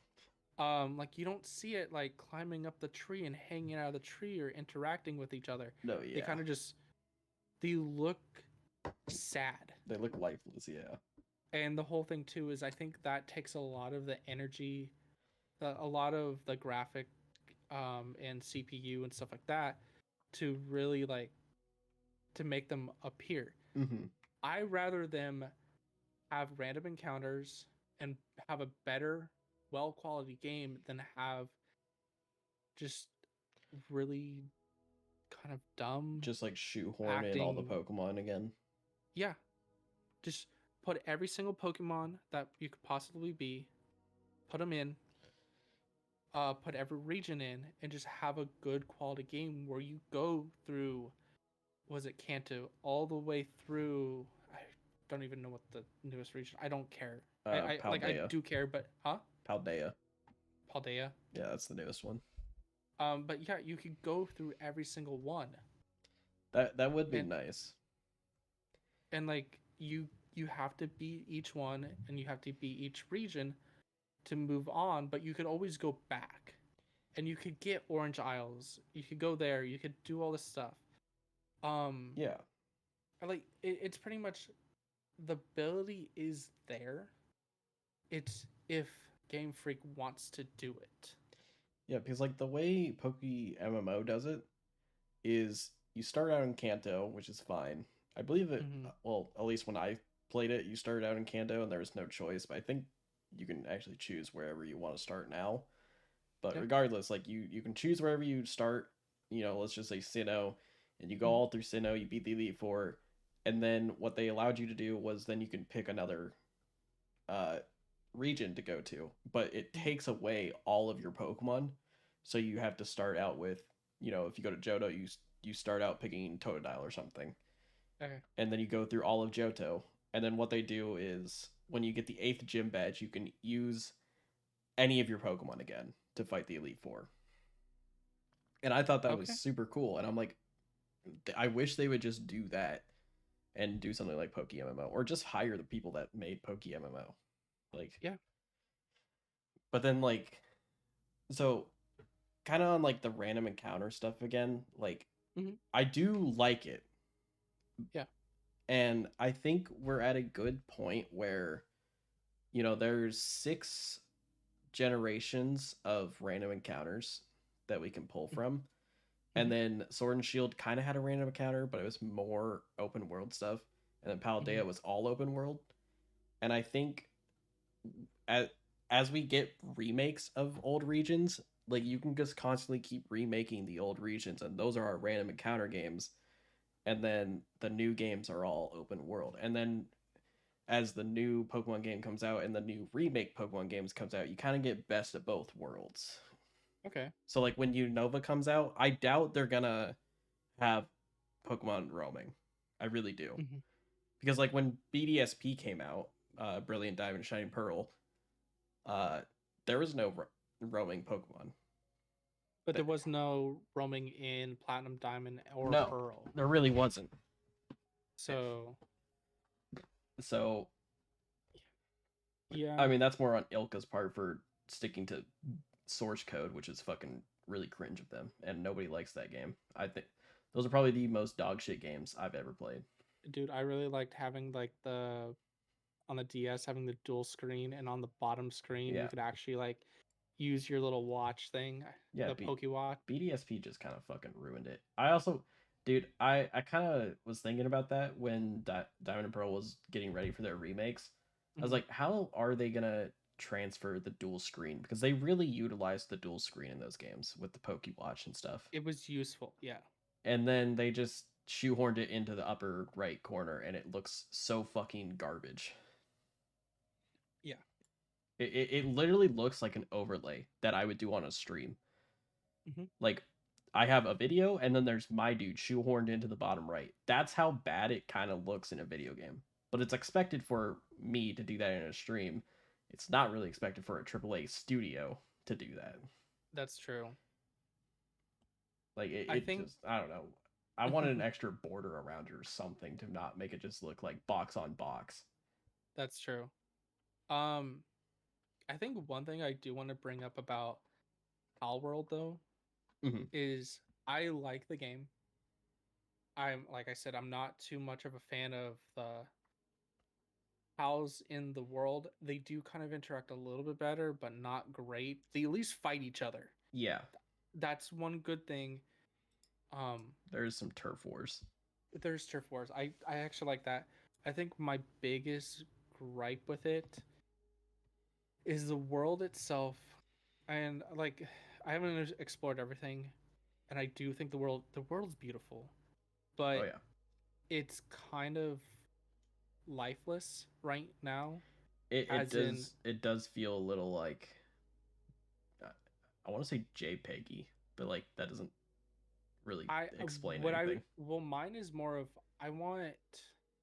Like you don't see it like climbing up the tree and hanging out of the tree or interacting with each other. No, They yeah. kind of just they look sad. They look lifeless, yeah. And the whole thing too is I think that takes a lot of the energy, a lot of the graphic and CPU and stuff like that to really like to make them appear. Mm-hmm. I rather them have random encounters and have a better, well quality game than have just really kind of dumb Just like shoehorn in all the acting. Pokemon again. Yeah, just put every single Pokemon that you could possibly be, put them in, put every region in, and just have a good quality game where you go through, was it Kanto, all the way through. I don't even know what the newest region. I don't care. I like I Paldea. do care, but huh? Paldea. Paldea. Yeah, that's the newest one. But yeah, you could go through every single one, That would be and nice. like you have to beat each one, and you have to beat each region to move on. But you could always go back, and you could get Orange Isles. You could go there. You could do all this stuff. Um, Yeah. it's pretty much the ability is there. It's if Game Freak wants to do it. Yeah, because like the way Poke MMO does it is you start out in Kanto, which is fine. I believe it, Mm-hmm. well, at least when I played it, you started out in Kanto and there was no choice, but I think you can actually choose wherever you want to start now. But Yeah. regardless, like you can choose wherever you start, let's just say Sinnoh, and you go Mm-hmm. all through Sinnoh, you beat the Elite Four, and then what they allowed you to do was then you can pick another uh region to go to, but it Mm-hmm. takes away all of your Pokemon. So you have to start out with, if you go to Johto, you start out picking Totodile or something, Okay. and then you go through all of Johto. And then what they do is when you get the eighth gym badge, you can use any of your Pokemon again to fight the Elite Four. And I thought that was Okay. super cool. And I'm like, I wish they would just do that and do something like Poke MMO or just hire the people that made Poke MMO. Like, Yeah. but then like, so kind of on like the random encounter stuff again, like Mm-hmm. I do like it. Yeah. And I think we're at a good point where, there's 6 generations of random encounters that we can pull from. And Mm-hmm. then Sword and Shield kind of had a random encounter, but it was more open world stuff. And then Mm-hmm. Paldea was all open world. And I think as as we get remakes of old regions, like you can just constantly keep remaking the old regions, and those are our random encounter games. And then the new games are all open world. And then as the new Pokemon game comes out and the new remake Pokemon games comes out, you kind of get best of both worlds. Okay. So like when Unova comes out, I doubt they're gonna have Pokemon roaming. I really do. Mm-hmm. Because like when BDSP came out, Brilliant Diamond Shining Pearl, uh, there was no roaming Pokemon. But there That was no roaming in Platinum Diamond or no, Pearl. there really wasn't. So So I yeah, mean that's more on Ilka's part for sticking to source code, which is fucking really cringe of them, and nobody likes that game. I think those are probably the most dog shit games I've ever played. dude, I really liked having like the on the DS having the dual screen, and on the bottom screen you Yeah, could actually like use your little watch thing, yeah. the Poke Watch. BDSP just kind of fucking ruined it. I also, dude, I kind of was thinking about that when Diamond and Pearl was getting ready for their remakes. I was Mhm. like, how are they gonna transfer the dual screen? Because they really utilized the dual screen in those games with the Poke Watch and stuff. It was useful, yeah. And then they just shoehorned it into the upper right corner, and it looks so fucking garbage. Yeah. It literally looks like an overlay that I would do on a stream. Hmm. Like, I have a video, and then there's my dude shoehorned into the bottom right. That's how bad it kind of looks in a video game. But it's expected for me to do that in a stream. It's not really expected for a AAA studio to do that. That's true. Like, I it think just, I don't know. I wanted an extra border around it or something to not make it just look like box on box. that's true. Um, I think one thing I do want to bring up about Pal World though Mm-hmm. is I like the game. I'm like I said, I'm not too much of a fan of the pals in the world. They do kind of interact a little bit better, but not great. They at least fight each other. Yeah, That's one good thing. there's some turf wars. There's turf wars. I actually like that. I think my biggest gripe with it is the world itself, and like I haven't explored everything, and I do think the world's beautiful, Oh but yeah, it's kind of lifeless right now. it As in, does feel a little like uh, I want to say JPEGy, but like that doesn't really I explain what I anything. well, mine is more of I want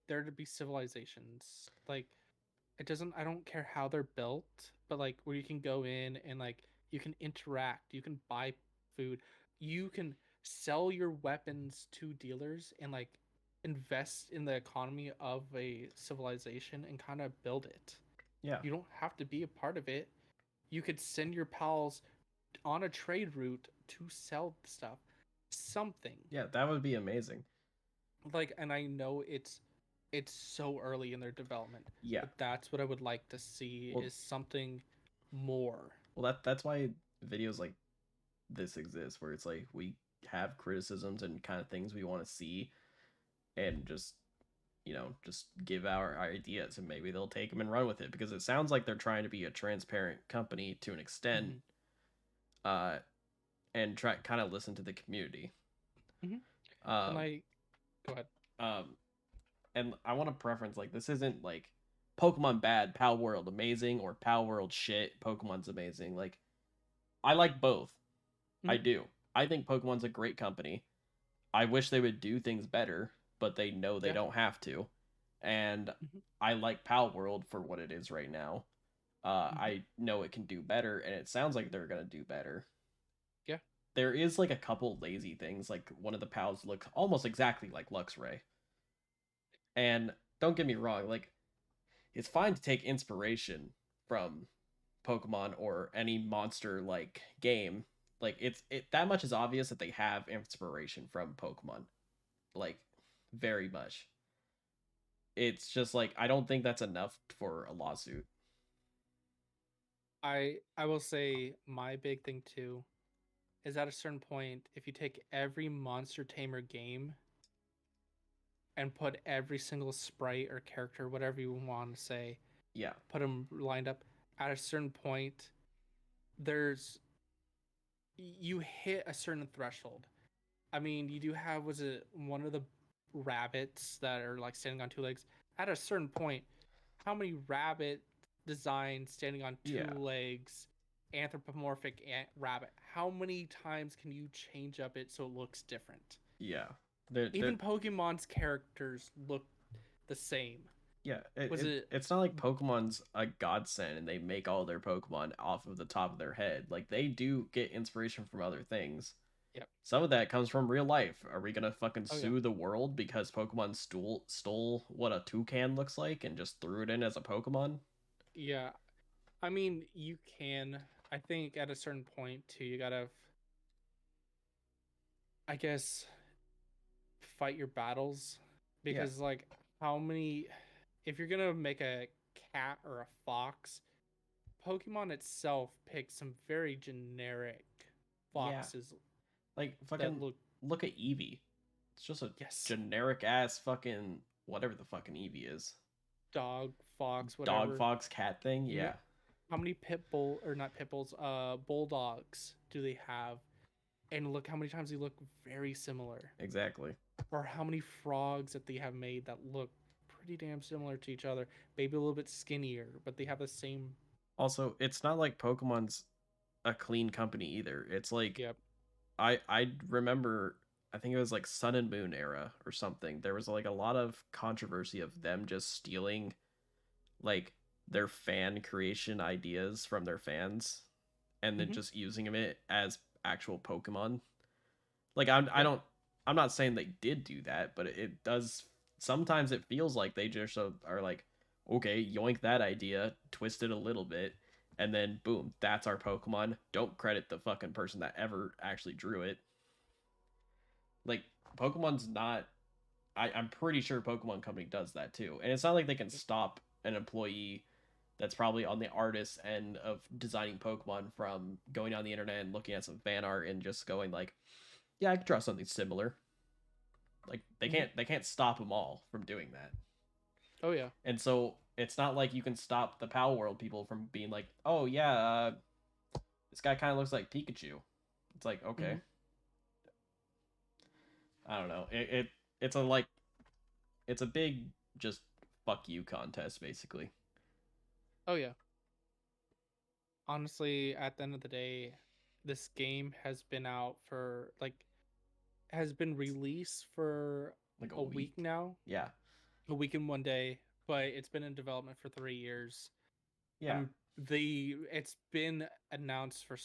there to be civilizations. Like it doesn't I don't care how they're built, but like where you can go in and like you can interact, you can buy food, you can sell your weapons to dealers and like invest in the economy of a civilization and kind of build it. Yeah, You don't have to be a part of it. You could send your pals on a trade route to sell stuff. Something. yeah, that would be amazing. Like, and I know it's so early in their development, Yeah, but that's what I would like to see well, is something more. that's why videos like this exist, where it's like we have criticisms and kind of things we want to see, and just just give our ideas, and maybe they'll take them and run with it because it sounds like they're trying to be a transparent company to an extent, Hmm. uh, and try kind of listen to the community. Hmm. And Um, like, go ahead. um, and I want to preference like this isn't like Pokemon bad, Pal World amazing, or Pal World shit, Pokemon's amazing. Like I like both. I Hmm. do. I think Pokemon's a great company. I wish they would do things better, but they know they Yeah. don't have to. And Hmm. I like Pal World for what it is right now. Hmm. I know it can do better, and it sounds like they're gonna do better. Yeah. There is like a couple lazy things, like one of the pals looks almost exactly like Luxray. And don't get me wrong, like it's fine to take inspiration from Pokemon or any monster like game. Like it that much is obvious that they have inspiration from Pokemon. Like very much. It's just like I don't think that's enough for a lawsuit. I will say my big thing too is at a certain point, if you take every Monster Tamer game and put every single sprite or character, whatever you want to say, Yeah. put them lined up, at a certain point, there's you hit a certain threshold. I mean, you do have was it one of the rabbits that are like standing on two legs? At a certain point, how many rabbit designs standing on two Yeah. legs, anthropomorphic rabbit? How many times can you change up it so it looks different? Yeah. They're Even Pokemon's characters look the same. yeah, Was it? it's not like Pokemon's a godsend and they make all their Pokemon off of the top of their head. Like they do get inspiration from other things. Yep. Some of that comes from real life. Are we gonna fucking Oh yeah. sue the world because Pokemon stole what a toucan looks like and just threw it in as a Pokemon? Yeah. I mean, you can. I think at a certain point too, you gotta, I guess, fight your battles Yeah. because like how many if you're gonna make a cat or a fox. Pokemon itself picks some very generic Yeah, foxes like that fucking look, look at Eevee. It's just a yes, generic ass fucking whatever the fucking Eevee is. dog, fox, Dog, whatever. fox, cat thing. Yeah, How many pit bull or not pit bulls, bulldogs do they have? And look how many times they look very similar. exactly. Or how many frogs that they have made that look pretty damn similar to each other. Maybe a little bit skinnier, but they have the same. Also, it's not like Pokemon's a clean company either. It's like Yep. I remember I think it was like Sun and Moon era or something. There was like a lot of controversy of them just stealing like their fan creation ideas from their fans and then Mm-hmm. just using it as actual Pokemon. Like I Yeah. don't I'm not saying they did do that, but it does sometimes it feels like they just are like okay, yoink that idea, twist it a little bit, and then boom, that's our Pokemon. Don't credit the fucking person that ever actually drew it. Like Pokemon's not I'm pretty sure Pokemon Company does that too. And it's not like they can stop an employee that's probably on the artist end of designing Pokemon from going on the internet and looking at some fan art and just going like, yeah, I could draw something similar. Like Mm-hmm. they can't stop them all from doing that. Oh yeah. And so it's not like you can stop the Pal World people from being like, oh yeah, this guy kind of looks like Pikachu. It's like Mm-hmm. okay, I don't know. It's a like it's a big just fuck you contest basically. Oh yeah. Honestly, at the end of the day, this game has been out for like has been released for Like a a week week. now, Yeah, a week and 1 day, but it's been in development for 3 years. yeah, It's been announced for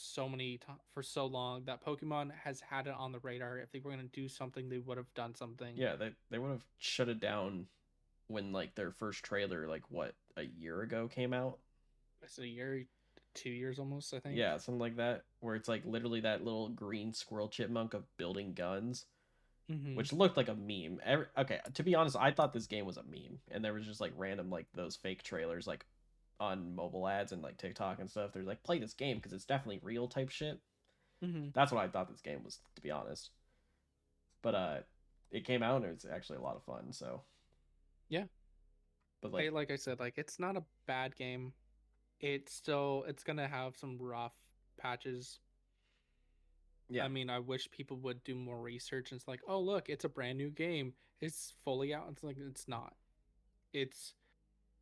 for so long that Pokemon has had it on the radar. If they were going to do something, they would have done something. yeah. They would have shut it down when like their first trailer like what a year ago came out. It's a year, 2 years almost, I think. Yeah, something like that. Where it's like literally that little green squirrel chipmunk of building guns, Mm-hmm. which looked like a meme. Okay, to be honest, I thought this game was a meme, and there was just like random like those fake trailers like on mobile ads and like TikTok and stuff. They're like play this game because it's definitely real type shit. Mm-hmm. That's what I thought this game was, to be honest. But it came out and it was actually a lot of fun. So, Yeah, but like like I said, like it's not a bad game. It's gonna have some rough patches. yeah, I mean, I wish people would do more research. And it's like, oh look, it's a brand new game. It's fully out. It's like it's not. It's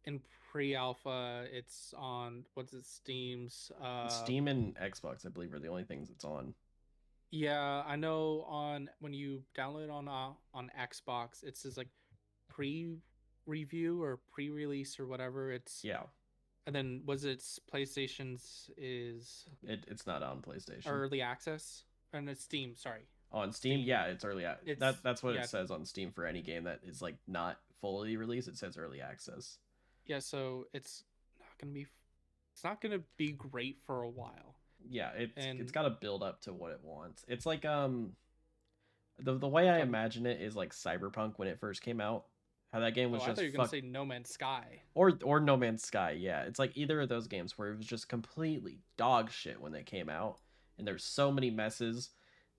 in pre-alpha. It's on what's it, Steam's. Steam and Xbox, I believe, are the only things it's on. Yeah, I know on when you download on Xbox, it says like pre-review or pre-release or whatever. It's Yeah, and then was it's PlayStation's is it's not on PlayStation. early access and it's Steam. Sorry, On Steam, Steam. yeah, it's early. It's That's what it yeah, says on Steam for any game that is like not fully released. It says early access. yeah. So it's not gonna be great for a while. Yeah, it's And got to build up to what it wants. It's like the way I talk about, imagine it is like Cyberpunk when it first came out. How that game oh, was I thought just you were gonna fuck say No Man's Sky. or No Man's Sky. Yeah, it's like either of those games where it was just completely dog shit when they came out, and there's so many messes,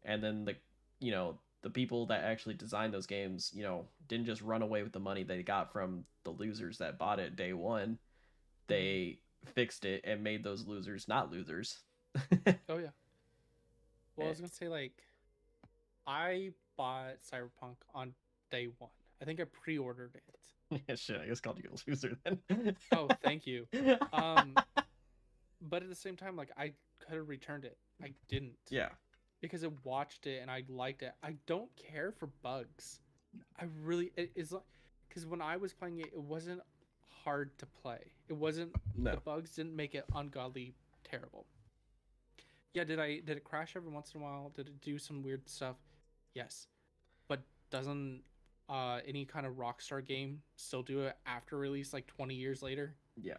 and then the people that actually designed those games didn't just run away with the money they got from the losers that bought it day one. Hmm. They fixed it and made those losers not losers. Oh yeah. Well, I was gonna say like I bought Cyberpunk on day one. I think I pre-ordered it. Yeah, shit, I guess called you a loser then. Oh, thank you. Um, but at the same time, like I could have returned it. I didn't Yeah, because I watched it and I liked it. I don't care for bugs. I really it is like because when I was playing it, it wasn't hard to play. It wasn't no, the bugs didn't make it ungodly terrible. Yeah, did it crash every once in a while? Did it do some weird stuff? Yes. But doesn't any kind of Rockstar game still do it after release like 20 years later? yeah,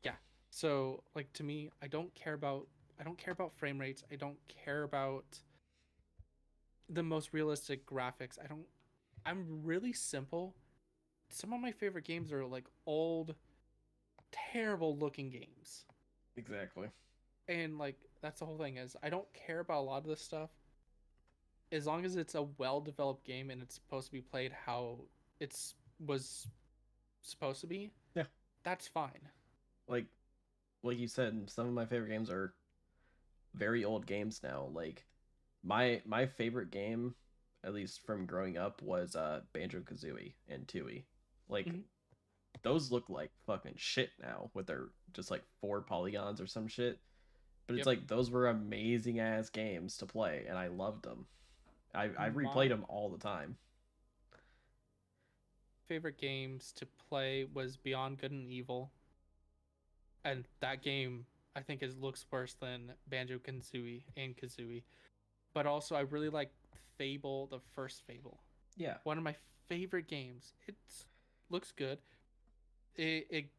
Yeah. So, like to me, I don't care about frame rates. I don't care about the most realistic graphics. I'm really simple. Some of my favorite games are like old terrible looking games. Exactly. And like that's the whole thing is I don't care about a lot of this stuff as long as it's a well developed game and it's supposed to be played how it's was supposed to be. Yeah. That's fine. Like like you said, some of my favorite games are very old games now. Like my favorite game, at least from growing up, was Banjo Kazooie and Tooie. Like Mm-hmm. those look like fucking shit now with their just like 4 polygons or some shit. But it's Yep. like those were amazing ass games to play, and I loved them. I replayed My them all the time. favorite games to play was Beyond Good and Evil, and that game I think is looks worse than Banjo Kazooie and Kazooie. But also I really like Fable, the first Fable. Yeah. One of my favorite games. It looks good. It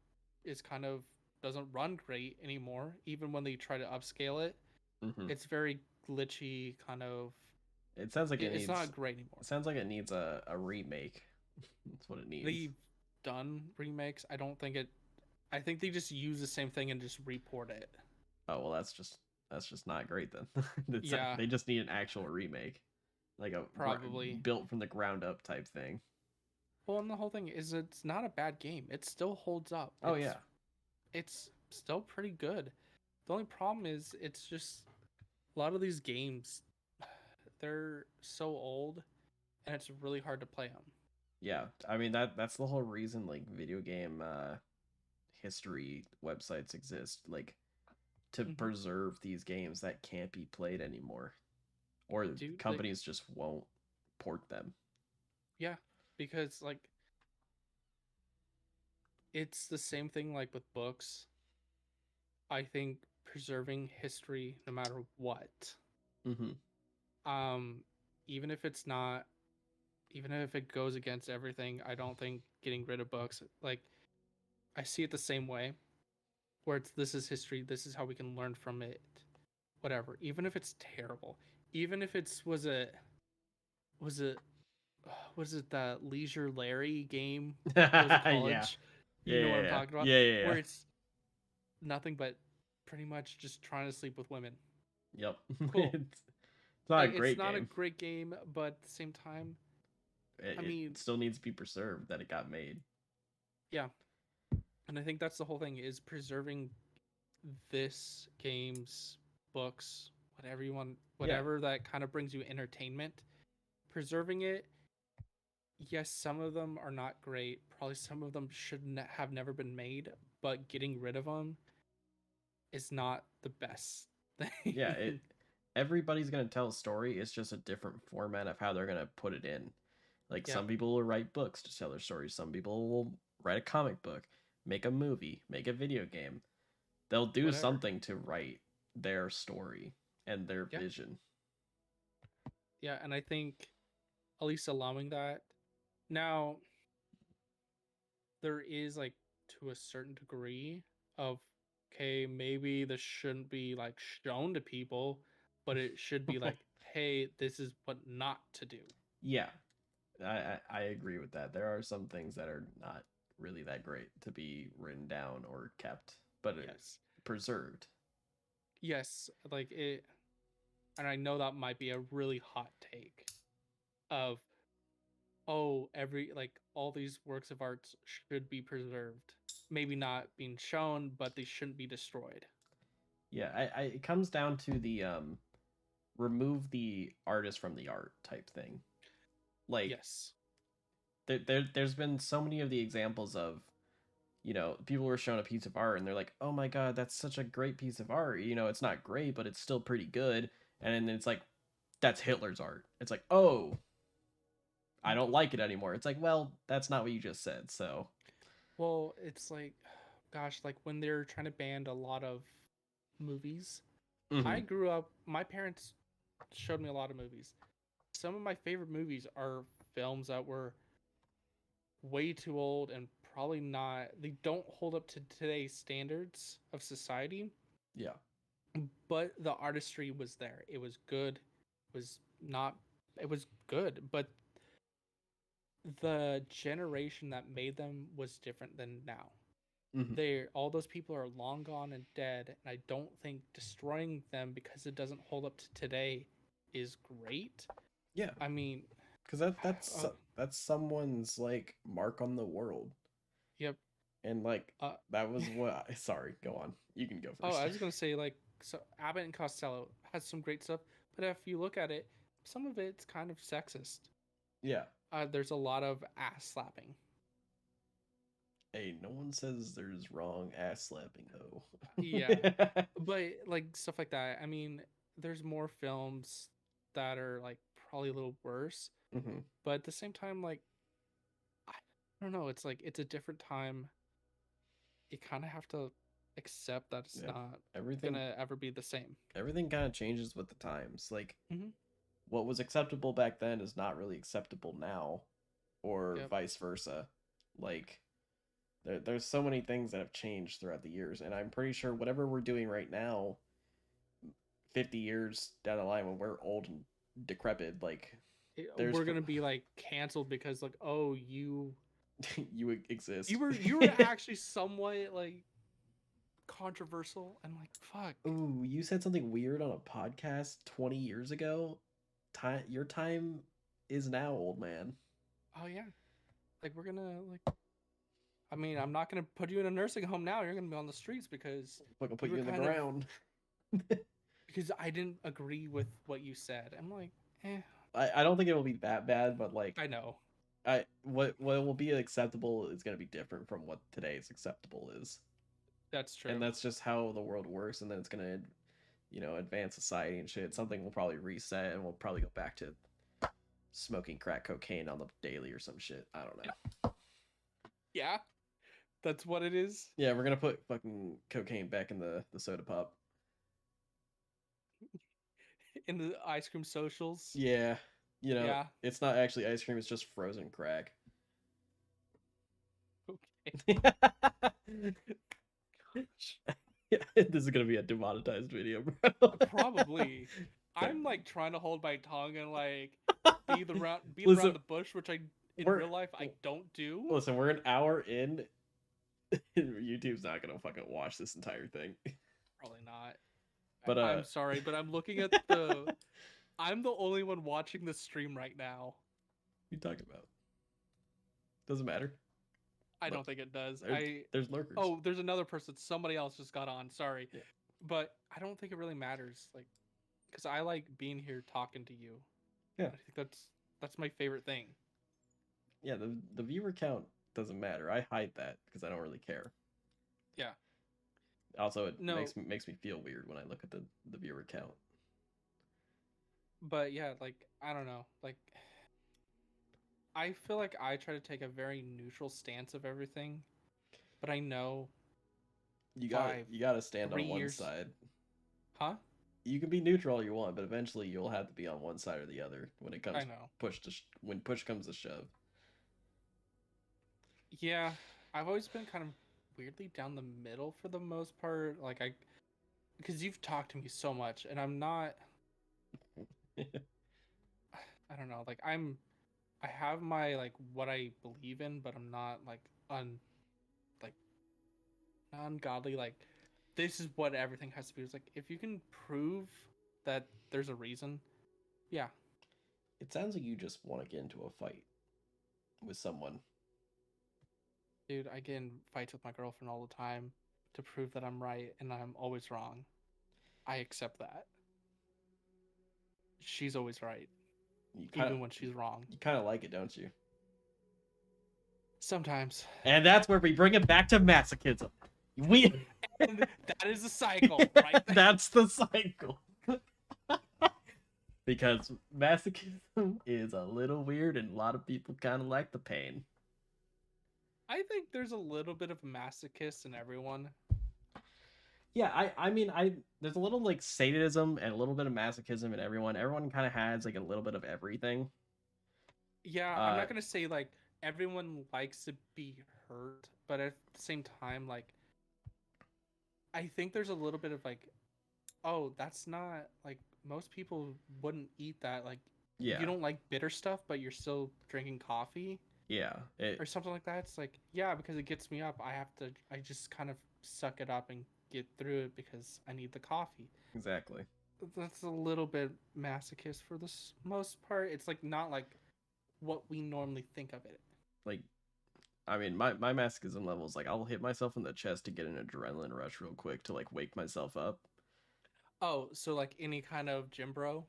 is kind of doesn't run great anymore. Even when they try to upscale it, Hmm. it's very glitchy. Kind of. It sounds like It's not great anymore. it sounds like it needs a remake. That's what it needs. They've done remakes. I don't think it. I think they just use the same thing and just report it. Oh well, that's just not great then. Yeah, They just need an actual remake, like a probably. built from the ground up type thing. Well, and the whole thing is it's not a bad game. It still holds up. Oh yeah, It's still pretty good. The only problem is it's just a lot of these games they're so old and it's really hard to play them. yeah. I mean that's the whole reason like video game history websites exist, like to Mm-hmm. preserve these games that can't be played anymore, or Dude, like companies just won't port them. yeah, because like it's the same thing like with books. I think preserving history no matter what. Mm-hmm. Um even if it's not even if it goes against everything, I don't think getting rid of books like I see it the same way where it's this is history, this is how we can learn from it. Whatever. Even if it's terrible. Even if it's was it was it that Leisure Larry game? It was a Yeah, yeah, college. yeah, You know what I'm yeah, talking about? yeah, yeah. Where it's nothing but pretty much just trying to sleep with women. Yep. Cool. It's not a Like it's great not a game. great game, but at the same time, I It mean, still needs to be preserved that it got made. yeah. And I think that's the whole thing is preserving this games, books, whatever you want, Yeah, whatever that kind of brings you entertainment. Preserving it, yes, some of them are not great. Probably some of them should have never been made, but getting rid of them is not the best yeah. thing. Everybody's gonna tell a story. It's just a different format of how they're gonna put it in. Like Yep, some people will write books to tell their stories. Some people will write a comic book, make a movie, make a video game. They'll do whatever. something to write their story and their Yeah, vision. yeah, and I think at least allowing that. Now, there is like to a certain degree of okay, maybe this shouldn't be like shown to people, but it should be like, hey, this is what not to do. Yeah, I agree with that. There are some things that are not really that great to be written down or kept, but Yes. preserved. Yes, like it and I know that might be a really hot take of oh, every like all these works of art should be preserved. Maybe not being shown, but they shouldn't be destroyed. Yeah, it comes down to the remove the artist from the art type thing. Like Yes. there's been so many of the examples of, people were shown a piece of art and they're like, oh my god, that's such a great piece of art. It's not great, but it's still pretty good. And then it's like, that's Hitler's art. It's like, oh, I don't like it anymore. It's like, well, that's not what you just said. So, Well, it's like, gosh, like when they're trying to ban a lot of movies. I hmm, grew up, my parents showed me a lot of movies. Some of my favorite movies are films that were way too old and probably not, they don't hold up to today's standards of society, yeah, but the artistry was there. It was good. It was not, it was good, but the generation that made them was different than now. Hmm. They all those people are long gone and dead, and I don't think destroying them because it doesn't hold up to today is great. Yeah, I mean, because uh, that's someone's like mark on the world, yep. and like Uh, that was what. Sorry, go on. You can go oh, I first. was gonna say like so Abbott and Costello has some great stuff, but if you look at it, some of it's kind of sexist. Yeah. There's a lot of ass slapping. Hey, no one says there's wrong ass slapping though. Yeah, but like stuff like that. I mean, there's more films that are like probably a little worse, Hmm. but at the same time, like I don't know. It's like it's a different time. You kind of have to accept that it's Yeah. not Everything gonna ever be the same. everything kind of changes with the times. Like Hmm. what was acceptable back then is not really acceptable now, or Yep. vice versa. Like there's so many things that have changed throughout the years, and I'm pretty sure whatever we're doing right now, 50 years down the line when we're old and decrepit, like there's We're gonna be like canceled because like oh you exist. you were actually somewhat like controversial and like fuck. Ooh, you said something weird on a podcast 20 years ago. Your time is now, old man. Oh yeah, like we're gonna like. I mean, I'm not gonna put you in a nursing home now. You're gonna be on the streets because Fucking put you you were in the kind of ground. because I didn't agree with what you said. I'm like, eh, I don't think it will be that bad, but like I know what will be acceptable is gonna be different from what today's acceptable is. that's And true. that's just how the world works, and then it's gonna advance society and shit. Something will probably reset and we'll probably go back to smoking crack cocaine on the daily or some shit. I don't know. Yeah, that's what it is. Yeah, we're gonna put fucking cocaine back in the soda pop. In the ice cream socials. Yeah, Yeah. it's not actually ice cream, it's just frozen crack. Okay. This is gonna be a demonetized video, bro. Probably. I'm like trying to hold my tongue and like beat around Listen, the bush, which I in we're real life I don't do. listen, we're an hour in. YouTube's not gonna fucking watch this entire thing. Probably not. But I'm sorry, but I'm looking at the. I'm the only one watching the stream right now. what are you talking about? Doesn't matter. I Look, don't think it does. there's there's lurkers. Oh, there's another person. Somebody else just got on. Sorry, Yeah. but I don't think it really matters. Like, because I like being here talking to you. Yeah. I think that's my favorite thing. Yeah, the viewer count doesn't matter. I hide that because I don't really care. Yeah. Also, it No, makes me feel weird when I look at the viewer count. but yeah, like I don't know. Like I feel like I try to take a very neutral stance of everything, but I know five, You gotta stand three on one years, side. huh? You can be neutral all you want, but eventually you'll have to be on one side or the other when it I comes know. when push comes to shove. Yeah, I've always been kind of weirdly down the middle for the most part. Like because you've talked to me so much, and I'm not. I don't know. Like I have my like what I believe in, but I'm not like like ungodly. Like this is what everything has to be. It's like if you can prove that there's a reason, yeah, It sounds like you just want to get into a fight with someone. dude. I get in fights with my girlfriend all the time to prove that I'm right and I'm always wrong. I accept that. She's always right, You kind of even when she's wrong. like it, don't you? Sometimes. And that's where we bring it back to masochism. We And that is a cycle, right? that's the cycle. Because masochism is a little weird and a lot of people kind of like the pain. I think there's a little bit of masochist in everyone. Yeah, I mean I there's a little like sadism and a little bit of masochism in everyone. Everyone kind of has like a little bit of everything. Yeah, I'm Uh not gonna say like everyone likes to be hurt, but at the same time, like I think there's a little bit of like, oh, that's not like most people wouldn't eat that. Like you yeah. don't like bitter stuff, but you're still drinking coffee. Yeah, or something like that. It's like, yeah, because it gets me up. I just kind of suck it up and get through it because I need the coffee. exactly. That's a little bit masochist for the most part. It's like not like what we normally think of it. Like, I mean, my masochism level is like I'll hit myself in the chest to get an adrenaline rush real quick to like wake myself up. Oh, so like any kind of gym bro.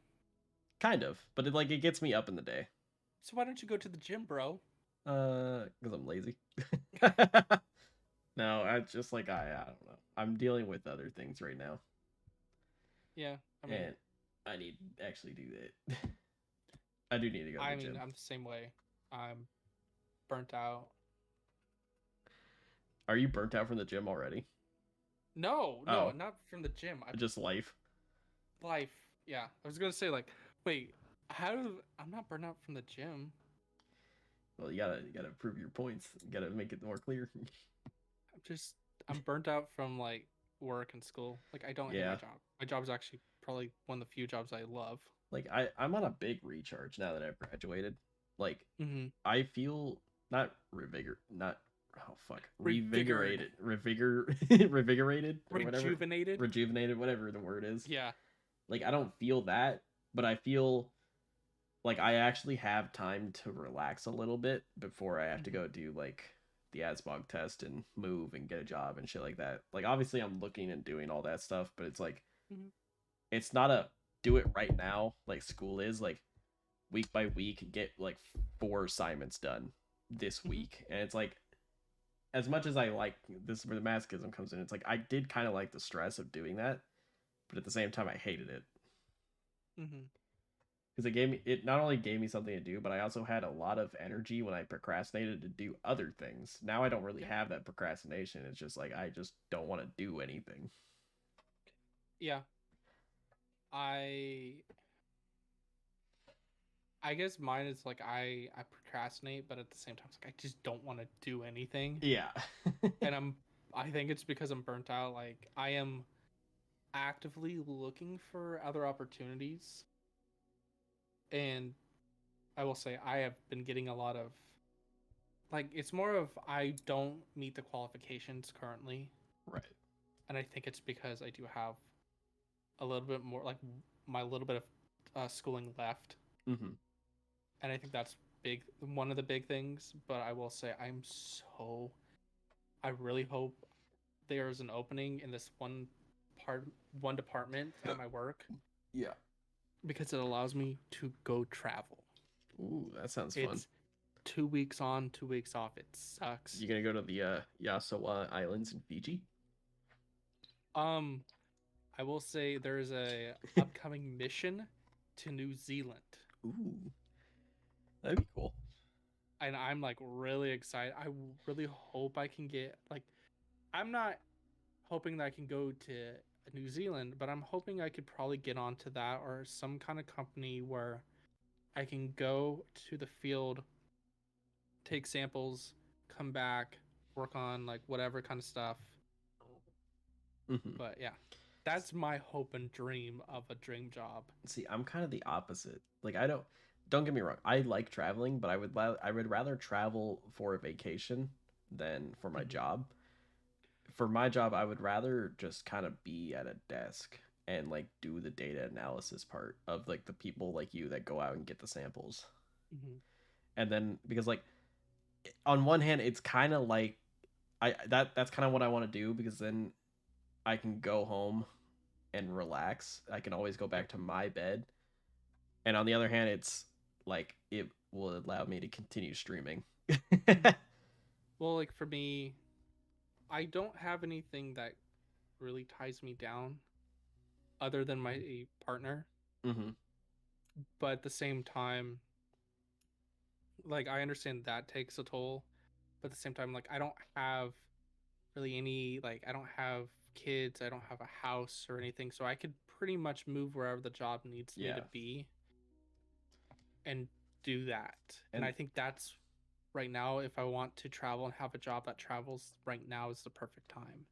Kind of, but it gets me up in the day. So why don't you go to the gym, bro? Because I'm lazy. No, I just like I don't know. I'm dealing with other things right now, Yeah, and I need to actually do that. I do need to go to the gym. I'm the same way. I'm burnt out. Are you burnt out from the gym already? No, no, Oh, not from the gym. I just life. life. Yeah, I was gonna say like, wait, I'm not burnt out from the gym. Well, you gotta prove your points. You gotta make it more clear. I'm just I'm burnt out from like work and school. Like I don't hate my Yeah, job. My job is actually probably one of the few jobs I love. like I'm on a big recharge now that I've graduated. Like Mm-hmm. I feel not oh fuck, Revigored, revigorated or whatever, rejuvenated. rejuvenated, whatever the word is. Yeah. Like I don't feel that, but I feel like I actually have time to relax a little bit before I have to Mm-hmm. go do like the ASBOG test and move and get a job and shit like that. Like obviously I'm looking and doing all that stuff, but it's like Mm-hmm. it's not a do it right now like school is like week by week get like 4 assignments done this Mm-hmm. week. And it's like as much as I like this is where the masochism comes in, it's like I did kind of like the stress of doing that, but at the same time I hated it Mm-hmm. because it not only gave me something to do, but I also had a lot of energy when I procrastinated to do other things. Now I don't really Yeah. have that procrastination. It's just like I just don't want to do anything. Yeah. I I guess mine is like I procrastinate, but at the same time, it's like I just don't want to do anything, Yeah. and I think it's because I'm burnt out. Like I am actively looking for other opportunities, and I will say I have been getting a lot of like it's more of I don't meet the qualifications currently, Right. and I think it's because I do have a little bit more like my little bit of schooling left, Hmm. and I think that's big one of the big things. But I will say I'm so I really hope there's an opening in this one department at my work Yeah. because it allows me to go travel. Ooh, that sounds fun. It's 2 weeks on, 2 weeks off. It sucks. You gonna go to the Yasawa Islands in Fiji? Um, I will say there's a upcoming mission to New Zealand, Ooh, that'd be cool. and I'm like really excited. I really hope I can get like I'm not hoping that I can go to New Zealand, but I'm hoping I could probably get onto that or some kind of company where I can go to the field, take samples, come back, work on like whatever kind of stuff. Hmm. But yeah, that's my hope and dream of a dream job. See, I'm kind of the opposite. Like don't get me wrong. I like traveling, but I would rather travel for a vacation than for my Mm-hmm. job. For my job, I would rather just kind of be at a desk and like do the data analysis part of like the people like you that go out and get the samples. Mm-hmm. And then because like on one hand it's kind of like that's kind of what I want to do because then I can go home and relax. I can always go Yep. back to my bed. And on the other hand, it's like it will allow me to continue streaming. Mm-hmm. Well, like for me, I don't have anything that really ties me down other than my partner. Hmm. But at the same time, like I understand that takes a toll. But at the same time, like I don't have really any like I don't have kids, I don't have a house or anything, so I could pretty much move wherever the job needs me to Yeah. be and do that. And And I think that's right now if I want to travel and have a job that travels right now is the perfect time.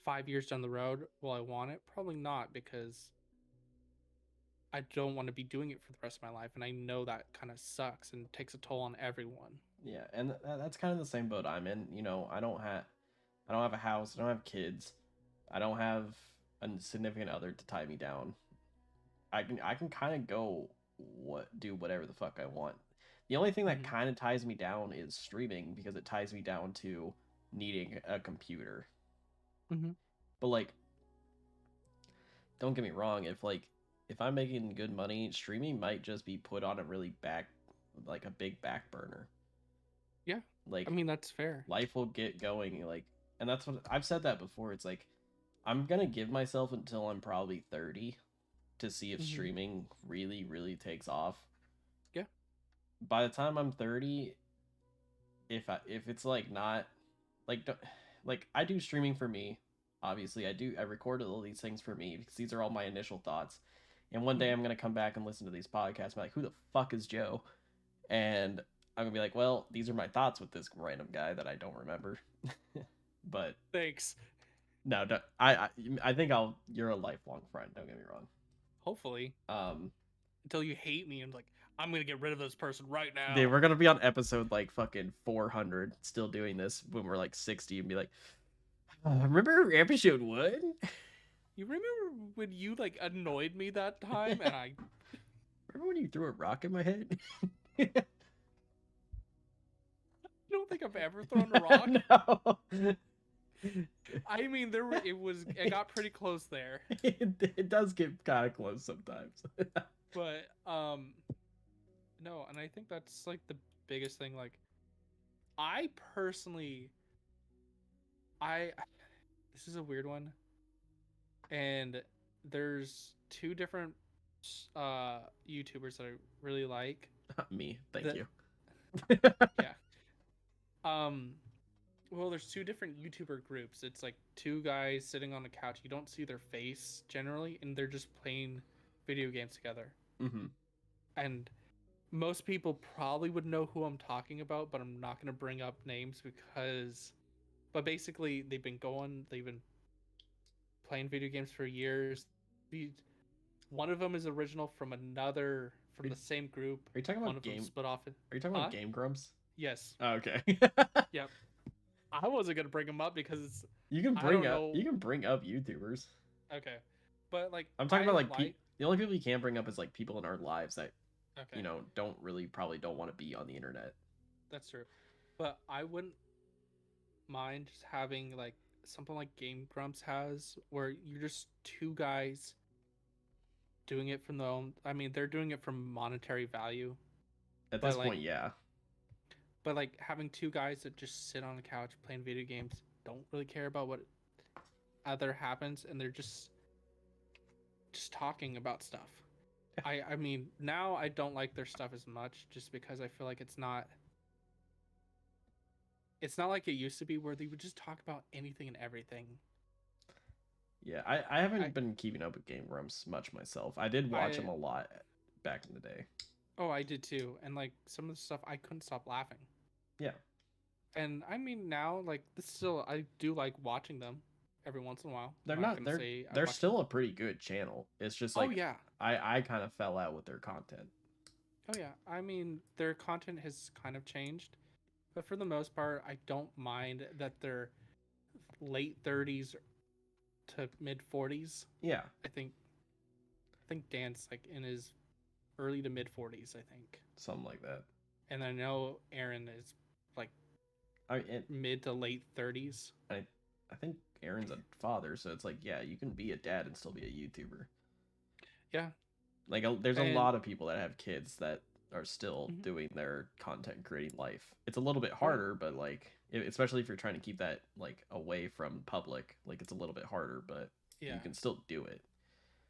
5 years down the road, will I want it? Probably not because I don't want to be doing it for the rest of my life and I know that kind of sucks and takes a toll on everyone. Yeah, and that's kind of the same boat I'm in. You know, I don't have a house, I don't have kids, I don't have a significant other to tie me down. I can kind of go do whatever the fuck I want. The only thing that Hmm. kind of ties me down is streaming because it ties me down to needing a computer. Hmm. But like, don't get me wrong, if I'm making good money, streaming might just be put on a really like a big back burner. Yeah, I Like mean that's fair. life will get going, like, and that's what I've said that before. It's like I'm gonna give myself until I'm probably 30 to see if Hmm. streaming really, really takes off. Yeah. By the time I'm 30, if it's like not like like I do streaming for me. Obviously, I record all these things for me because these are all my initial thoughts. And one day Hmm. I'm gonna come back and listen to these podcasts and be like, who the fuck is Joe? And I'm gonna be like, well, these are my thoughts with this random guy that I don't remember. But Thanks. no, I think you're a lifelong friend. Don't get me wrong. Hopefully, Um, until you hate me and like I'm gonna get rid of this person right Dude, now. we're gonna be on episode like fucking 400, still doing this when we're like 60, and be like, remember episode one? You remember when you like annoyed me that time and I Remember when you threw a rock in my head? don't think I've ever thrown a rock. No. I mean, it got pretty close there, It does get kind of close sometimes. but no, and I think that's like the biggest thing. Like, I personally, I this is a weird one, and there's two different YouTubers that I really like. Me, thank That you. yeah, um, well, there's two different YouTuber groups. It's like two guys sitting on a couch. You don't see their face generally, and they're just playing video games together. Hmm. And most people probably would know who I'm talking about, but I'm not going to bring up names because. But basically, they've been playing video games for years. One of them is original from another, from Are the same group. you talking One about of them game? split off. Are you talking about Huh? Game Grumps? Yes. Oh, okay. Yep. I wasn't going to bring them up because I don't know. You can bring up YouTubers. Okay. But like, I'm talking I about like like. the only people you can bring up is like people in our lives that Okay. don't really probably don't want to be on the internet. That's true. But I wouldn't mind just having like something like Game Grumps has, where you're just two guys doing it from their own. I mean, they're doing it from monetary value, At this but like, point, yeah. having two guys that just sit on the couch playing video games, don't really care about what other happens, and they're just talking about stuff. I mean, now I don't like their stuff as much, just because I feel like it's not like it used to be where they would just talk about anything and everything. Yeah, I I haven't been keeping up with Game Grumps much myself. I did watch I them a lot back in the day. Oh, I did too. And like some of the stuff I couldn't stop laughing. Yeah, And I mean now like this still I do like watching them every once in a while. they're I'm not not gonna say I they're watch them. still a pretty good channel. It's just Oh like yeah. I kind of fell out with their content. Oh yeah. I mean their content has kind of changed. But for the most part, I don't mind that they're late 30s to mid 40s. Yeah, I think Dan's like in his early to mid 40s, I think. something like that. And I know Aaron is like I mid to late 30s. I I think Aaron's a father, so it's like yeah, you can be a dad and still be a YouTuber. Yeah. Like there's a And lot of people that have kids that are still mhm. doing their content creating life. It's a little bit Oh yeah. harder, but like especially if you're trying to keep that like away from public, like it's a little bit harder, but you Yeah. can still do it.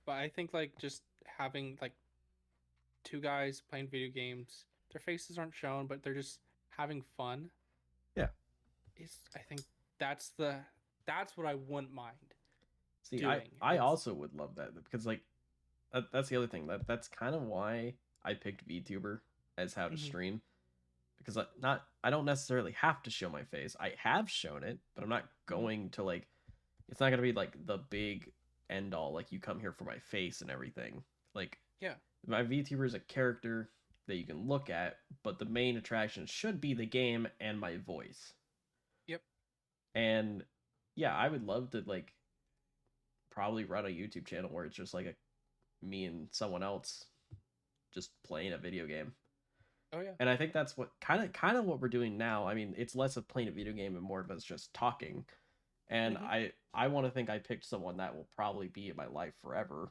But I think like just having like two guys playing video games, their faces aren't shown, but they're just having fun. Yeah. Is I think that's what I wouldn't mind See, doing. I It's also would love that because like that's the other thing that's kind of why I picked VTuber as how to mhm, stream because not I don't necessarily have to show my face. I have shown it, but I'm not mhm. going to like it's not going to be like the big end all like you come here for my face and everything. Like Yeah. my VTuber is a character. that you can look at, but the main attraction should be the game and my voice. Yep. And yeah, I would love to like probably run a YouTube channel where it's just like me and someone else just playing a video game. Oh yeah. And I think that's what kind of what we're doing now. I mean, it's less of playing a video game and more of us just talking. And Hmm. I want to think I picked someone that will probably be in my life forever.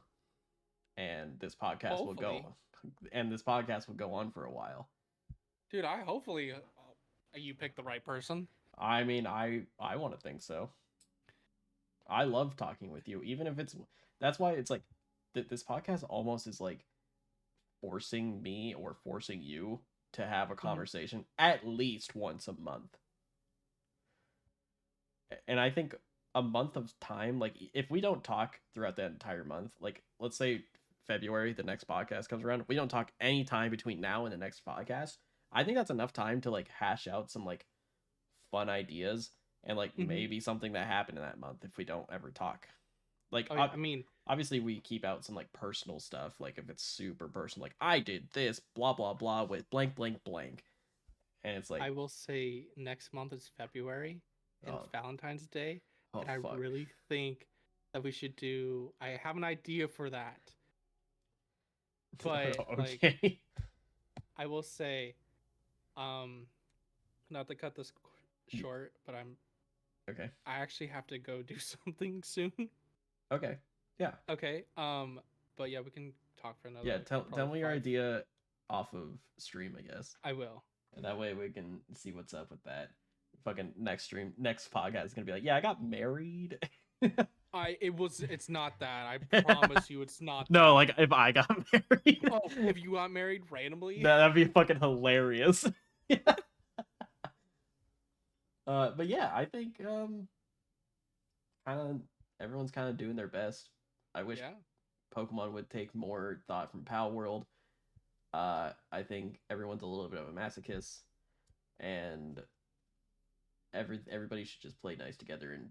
And this podcast will Hopefully, go and this podcast will go on for a while. dude. I hopefully you picked the right person. I mean, I want to think so. I love talking with you, even if it's that's why it's like this podcast almost is like forcing me or forcing you to have a Hmm. conversation at least once a month. And I think a month of time, like if we don't talk throughout that entire month, like let's say February, the next podcast comes around, we don't talk any time between now and the next podcast. I think that's enough time to like hash out some like fun ideas and like Hmm. maybe something that happened in that month if we don't ever talk. Like Oh yeah. I mean, obviously we keep out some like personal stuff, like if it's super personal, like I did this blah blah blah with blank blank blank, and it's like I will say next month is February and it's oh Valentine's Day, oh and I fuck. really think that we should do. I have an idea for that, but like Okay. I will say, um, not to cut this short, but Okay. I actually have to go do something soon. Okay. Yeah. Okay. But yeah, we can talk for Yeah. another Tell probably me your five. idea off of stream, I guess. I will. And that way we can see what's up with that. Fucking next stream, next podcast is gonna be like, yeah, I got married. It's not that. I promise you it's not No, that. like if I got married, Oh, if you got married randomly? that'd be fucking hilarious. Yeah. But yeah, I think kind of everyone's kind of doing their best. I wish Yeah. Pokemon would take more thought from Pal World. I think everyone's a little bit of a masochist, and everybody should just play nice together and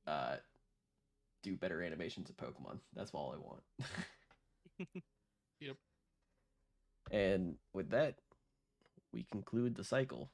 uh do better animations of Pokemon. That's all I want. Yep. And with that, we conclude the cycle.